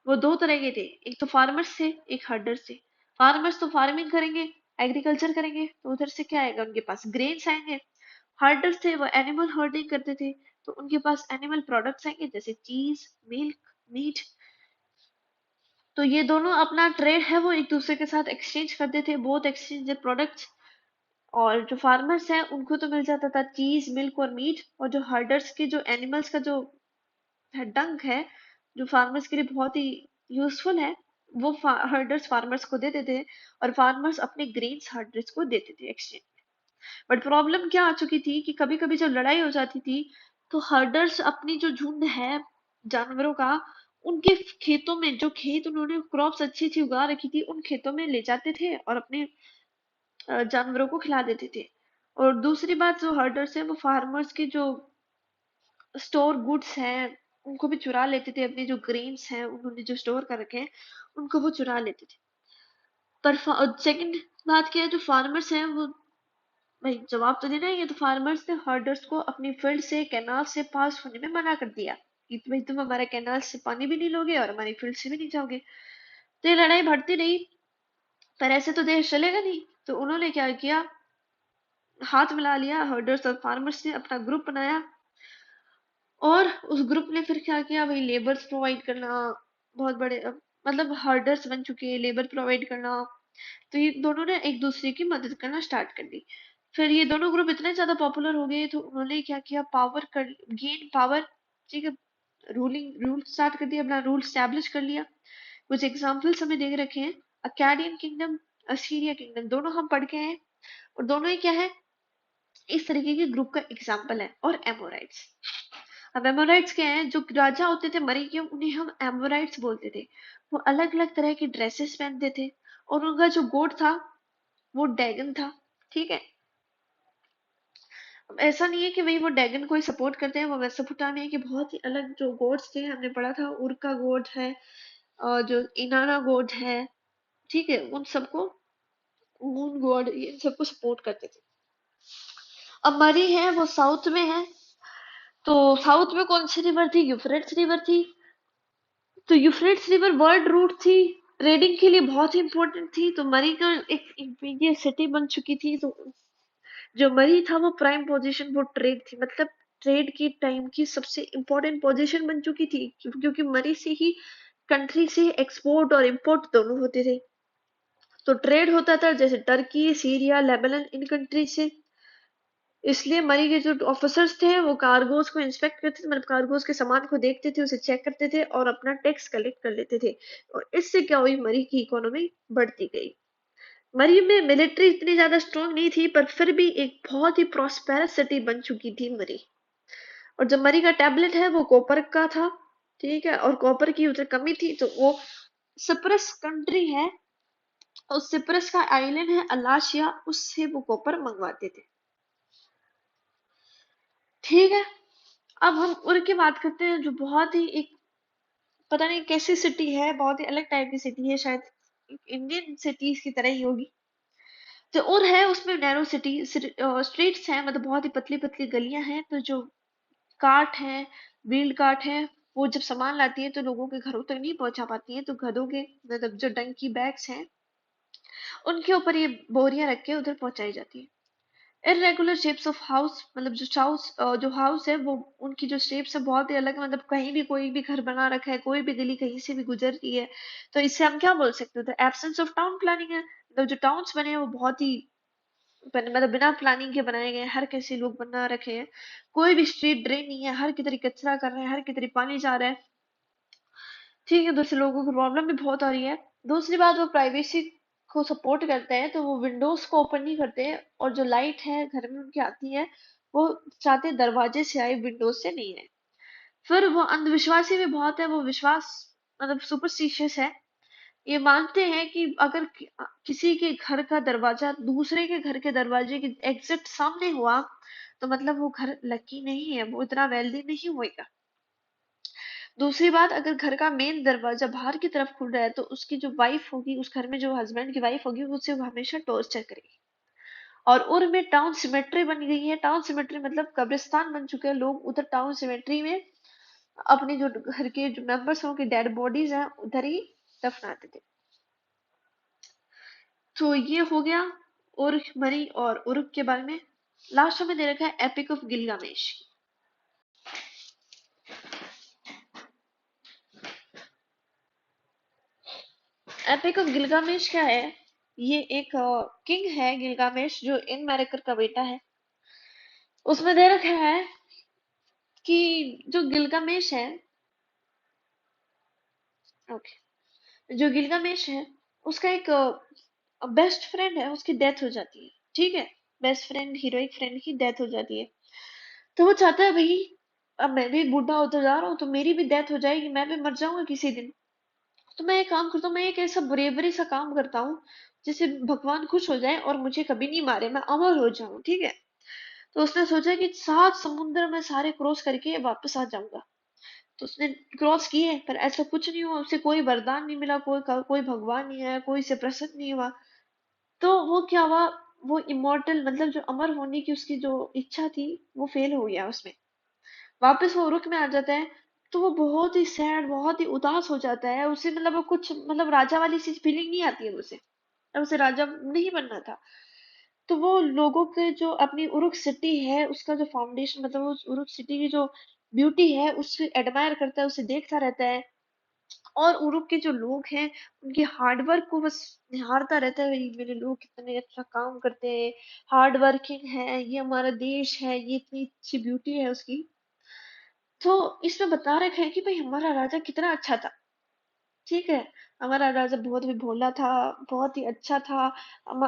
वो दो तरह के थे, एक तो फार्मर्स थे, एक हर्डर्स थे। फार्मर्स तो फार्मिंग करेंगे, एग्रीकल्चर करेंगे, तो उधर से क्या आएगा, उनके पास ग्रेन्स आएंगे। हर्डर्स थे, वो एनिमल हर्डिंग करते थे, तो उनके पास एनिमल प्रोडक्ट्स आएंगे, जैसे चीज, मिल्क, मीट। तो ये दोनों अपना ट्रेड है वो एक दूसरे के साथ एक्सचेंज करते थे, बोथ एक्सचेंज प्रोडक्ट्स। और जो फार्मर्स हैं उनको तो मिल जाता था चीज, मिल्क और मीट, और जो हर्डर्स के जो एनिमल्स का जो डंक है, जो फार्मर्स के लिए बहुत ही यूजफुल है, वो हर्डर्स फार्मर्स को देते थे, और फार्मर्स अपने ग्रेन्स हर्डर्स को देते थे एक्सचेंज। बट प्रॉब्लम क्या आ चुकी थी कि कभी कभी जब लड़ाई हो जाती थी, तो हर्डर्स अपनी जो झुंड है जानवरों का, उनके खेतों में, जो खेत उन्होंने क्रॉप्स अच्छी अच्छी उगा रखी थी, उन खेतों में ले जाते थे और अपने जानवरों को खिला देते थे। और दूसरी बात, जो हर्डर्स है वो फार्मर्स के जो स्टोर गुड्स हैं उनको भी चुरा लेते थे, अपने जो ग्रेन्स हैं उन्होंने जो स्टोर कर रखे हैं उनको वो चुरा लेते थे। पर सेकंड बात क्या है, जो फार्मर्स हैं वो, भाई जवाब तो देना ही है, तो फार्मर्स ने हर्डर्स को अपनी फील्ड से, कैनाल से पास होने में मना कर दिया कि भाई तुम हमारे कैनाल से पानी भी नहीं लोगे और हमारी फील्ड से भी नहीं जाओगे। तो ये लड़ाई बढ़ती रही, पर ऐसे तो देश चलेगा नहीं। तो उन्होंने क्या किया, हाथ मिला लिया, हर्डर्स और फार्मर्स ने अपना ग्रुप बनाया, और उस ग्रुप ने फिर क्या किया, वही लेबर्स प्रोवाइड करना, बहुत बड़े मतलब हर्डर्स बन चुके हैं, लेबर प्रोवाइड करना। तो ये दोनों ने एक दूसरे की मदद करना स्टार्ट कर दी। फिर ये दोनों ग्रुप इतने ज्यादा पॉपुलर हो गए, तो उन्होंने क्या किया, पावर कर गेन पावर। ठीक है, रूल स्टार्ट कर दिया, अपना रूल स्टैब्लिश कर लिया। कुछ एग्जाम्पल्स हमें दे रखे हैं, अकाडियन किंगडम, असीरिया किंगडम, दोनों हम पढ़ के हैं, और दोनों ही क्या है, इस तरीके के ग्रुप का एग्जाम्पल है। और एमोराइट्स, अब एमोराइट्स क्या है, जो राजा होते थे मरी के, उन्हें हम एमोराइट्स बोलते थे। वो अलग अलग तरह की ड्रेसेस पहनते थे, और उनका जो गोड था वो डैगन था। ठीक है, अब ऐसा नहीं है कि वही वो डैगन को ही सपोर्ट करते हैं, वो मेसोपोटामिया के बहुत ही अलग जो गोड्स थे, हमने पढ़ा था उर का गोड है, और जो इनाना गोड है, ठीक है, उन सबको, मून गॉड, इन सबको सपोर्ट करते थे। अब मरी है वो साउथ में है, तो साउथ में कौन सी रिवर थी, यूफ्रेट्स रिवर थी। तो यूफ्रेट्स रिवर वर्ल्ड रूट थी, ट्रेडिंग के लिए बहुत ही इंपॉर्टेंट थी। तो मरी का एक ये सिटी बन चुकी थी। तो जो मरी था वो प्राइम पोजीशन वो ट्रेड थी, मतलब ट्रेड की टाइम की सबसे इम्पोर्टेंट पोजीशन बन चुकी थी, क्योंकि मरी से ही कंट्री से एक्सपोर्ट और इंपोर्ट दोनों होते थे। तो ट्रेड होता था जैसे Turkey, Syria, Lebanon, in country से। इसलिए मरी के जो ऑफिसर्स थे वो कार्गोज को इंस्पेक्ट करते थे, मतलब कार्गोज के सामान को देखते थे, उसे चेक करते थे और अपना टैक्स कलेक्ट कर लेते थे। और इससे क्या हुई, मरी की इकोनॉमी बढ़ती गई। मरी में मिलिट्री इतनी ज्यादा स्ट्रांग नहीं थी, पर फिर भी एक बहुत ही प्रॉस्पेरस सिटी बन चुकी थी मरी। और जो मरी का टैबलेट है वो कॉपर का था, ठीक है, और कॉपर की उधर कमी थी, तो वो सिप्रस कंट्री है, उस सिप्रस का आइलैंड है अलाशिया, उससे वो कॉपर मंगवाते थे। ठीक है, अब हम उर की बात करते हैं, जो बहुत ही एक पता नहीं कैसी सिटी है, बहुत ही अलग टाइप की सिटी है, शायद इंडियन सिटीज की तरह ही होगी। जो उर है उसमें नैरो सिटी स्ट्रीट्स हैं, मतलब बहुत ही पतली पतली गलियां हैं। तो जो कार्ट है, व्हील्ड कार्ट है, वो जब सामान लाती है तो लोगों के घरों तक नहीं पहुंचा पाती है, तो घरों के मतलब जो डंकी बैग्स हैं उनके ऊपर ये बोरियां रख के उधर पहुंचाई जाती है। इरेगुलर शेप्स ऑफ हाउस, मतलब जो हाउस है वो उनकी जो शेप्स है बहुत ही अलग है, मतलब कहीं भी कोई भी घर बना रखा है, कोई भी गली कहीं से भी गुजर रही है। तो इससे हम क्या बोल सकते हैं, एब्सेंस ऑफ टाउन प्लानिंग है। मतलब जो टाउन्स बने हैं वो बहुत ही मतलब बिना प्लानिंग के बनाए गए हैं, हर कैसे लोग बना रखे हैं। कोई भी स्ट्रीट ड्रेन नहीं है, हर की तरह कचरा कर रहे हैं, हर की तरह पानी जा रहा है। ठीक है, दूसरे लोगों को प्रॉब्लम भी बहुत आ रही है। दूसरी बात, वो प्राइवेसी को सपोर्ट करते हैं, तो वो विंडोज को ओपन नहीं करते, और जो लाइट है घर में उनकी आती है वो चाहते दरवाजे से आए, विंडोज से नहीं आए। फिर वो अंधविश्वासी भी बहुत है, वो विश्वास मतलब सुपरस्टिशियस है। ये मानते हैं कि अगर किसी के घर का दरवाजा दूसरे के घर के दरवाजे के एग्जैक्ट सामने हुआ तो मतलब वो घर लकी नहीं है, वो इतना वेल्दी नहीं होएगा। दूसरी बात, अगर घर का मेन दरवाजा बाहर की तरफ खुल रहा है तो उसकी जो वाइफ होगी, उस घर में जो हस्बैंड की वाइफ होगी, उससे वो हमेशा टॉर्चर करेगी। और उर में टाउन सिमेट्री बन गई है। टाउन सिमेट्री मतलब कब्रिस्तान बन चुके हैं, लोग उधर टाउन सिमेट्री में अपने जो घर के जो मेंबर्स हैं उनकी डेड बॉडीज हैं उधर ही दफनाते थे। तो ये हो गया उर्क, मरी और उर्क के बारे में। लास्ट में दे रखा है epic of Gilgamesh. Epic of Gilgamesh क्या है, ये एक किंग है गिलगामेश, जो इन मैरेकर का बेटा है। उसमें दे रखा है कि जो गिलगामेश है, ओके, जो गिलगामेश है उसका एक बेस्ट फ्रेंड है, उसकी डेथ हो जाती है। ठीक है, बेस्ट फ्रेंड, हीरोइक फ्रेंड की डेथ हो जाती है। तो वो चाहता है भाई, अब मैं भी बूढ़ा होता जा रहा हूँ तो मेरी भी डेथ हो जाएगी, मैं भी मर जाऊंगा किसी दिन। तो मैं एक काम करता हूँ, मैं एक ऐसा ब्रेवरी सा काम करता हूँ जिससे भगवान खुश हो जाए और मुझे कभी नहीं मारे, मैं अमर हो जाऊं। ठीक है, तो उसने सोचा कि 7 समुद्र में सारे क्रॉस करके वापस आ जाऊंगा। तो उसने क्रॉस किए, पर ऐसा कुछ नहीं हुआ, उसे कोई वरदान नहीं मिला, कोई भगवान नहीं आया, कोई से प्रसन्न नहीं हुआ। तो वो क्या हुआ, वो इमोर्टल मतलब जो अमर होने की उसकी जो इच्छा थी वो फेल हो गया उसमें। वापस वो रुक में आ जाता है, तो वो बहुत ही सैड, बहुत ही उदास हो जाता है। उसे मतलब वो कुछ मतलब राजा वाली सी फीलिंग नहीं आती है उसे, और उसे राजा नहीं बनना था। तो वो लोगों के जो अपनी उरुक सिटी है उसका जो फाउंडेशन, मतलब उस उरुक सिटी की जो ब्यूटी है उससे एडमायर करता है, उसे देखता रहता है। और उरुक के जो लोग हैं उनके हार्डवर्क को बस निहारता रहता है, "भाई, मेरे लोग कितने अच्छा काम करते हैं, हार्ड वर्किंग है, ये हमारा देश है, ये इतनी अच्छी ब्यूटी है उसकी।" तो इसमें बता रखे हैं कि भाई हमारा राजा कितना अच्छा था। ठीक है, हमारा राजा बहुत भी भोला था, बहुत ही अच्छा था,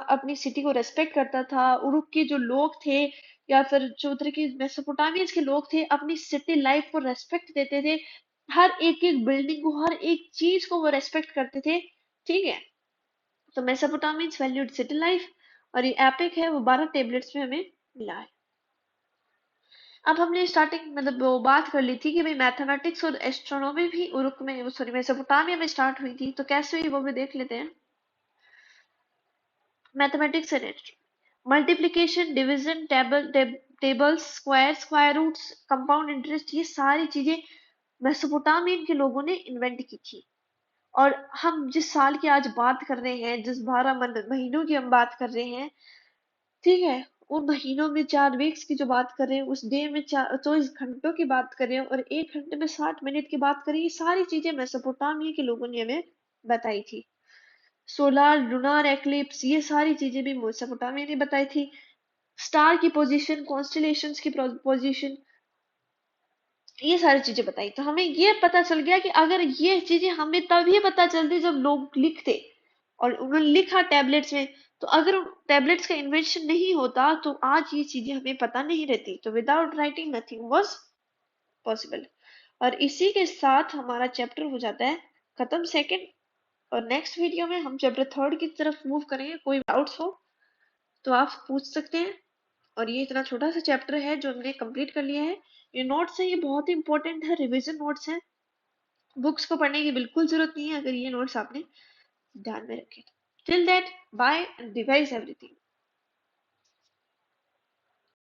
अपनी सिटी को रेस्पेक्ट करता था। उरुक के जो लोग थे या फिर जो उधर के मेसोपोटामियंस के लोग थे अपनी सिटी लाइफ को रेस्पेक्ट देते थे। हर एक एक बिल्डिंग को, हर एक चीज को वो रेस्पेक्ट करते थे। ठीक है, तो मेसोपोटामियंस वैल्यूड सिटी लाइफ, और ये एपिक है वो 12 टेबलेट्स में हमें मिला है। अब हमने स्टार्टिंग मतलब वो बात कर ली थी कि भाई मैथमेटिक्स और एस्ट्रोनॉमी भी उरुक में, सॉरी, मेसोपोटामिया में स्टार्ट हुई थी, तो कैसे हुई वो भी देख लेते हैं। Mathematics and multiplication, division, tables, square, square roots, compound interest, ये सारी चीजें मेसोपोटामियन के लोगों ने इन्वेंट की थी। और हम जिस साल की आज बात कर रहे हैं, जिस 12 महीनों की हम बात कर रहे हैं, ठीक है, उन महीनों में 4 वीक्स की जो बात कर रहे हैं, उस डे में 24 घंटों की बात कर रहे हैं, और 1 घंटे में 60 मिनट की बात करें, ये सारी चीजें मेसोपोटामिया के लोगों ने हमें बताई थी। सोलार लूनार एक्लिप्स, ये सारी चीजें भी मेसोपोटामिया ने बताई थी। स्टार की पोजीशन, कॉन्स्टलेशंस की पोजीशन, ये सारी चीजें बताई। तो हमें ये पता चल गया कि अगर ये चीजें हमें तभी पता चलती जब लोग लिखते, और उन्होंने लिखा टैबलेट्स में, तो अगर टैबलेट्स का इन्वेंशन नहीं होता तो आज ये चीजें हमें पता नहीं रहती। तो without writing nothing was possible. और इसी के साथ हमारा चैप्टर हो जाता है खत्म, सेकंड। और नेक्स्ट वीडियो में हम चैप्टर थर्ड की तरफ मूव करेंगे। कोई डाउट्स हो तो आप पूछ सकते हैं। और ये इतना छोटा सा चैप्टर है जो हमने कंप्लीट कर लिया है। ये नोट्स है, ये बहुत ही इंपॉर्टेंट है, रिवीजन नोट्स है। बुक्स को पढ़ने की बिल्कुल जरूरत नहीं है अगर ये नोट्स आपने ध्यान में रखे। Till that, bye and revise everything.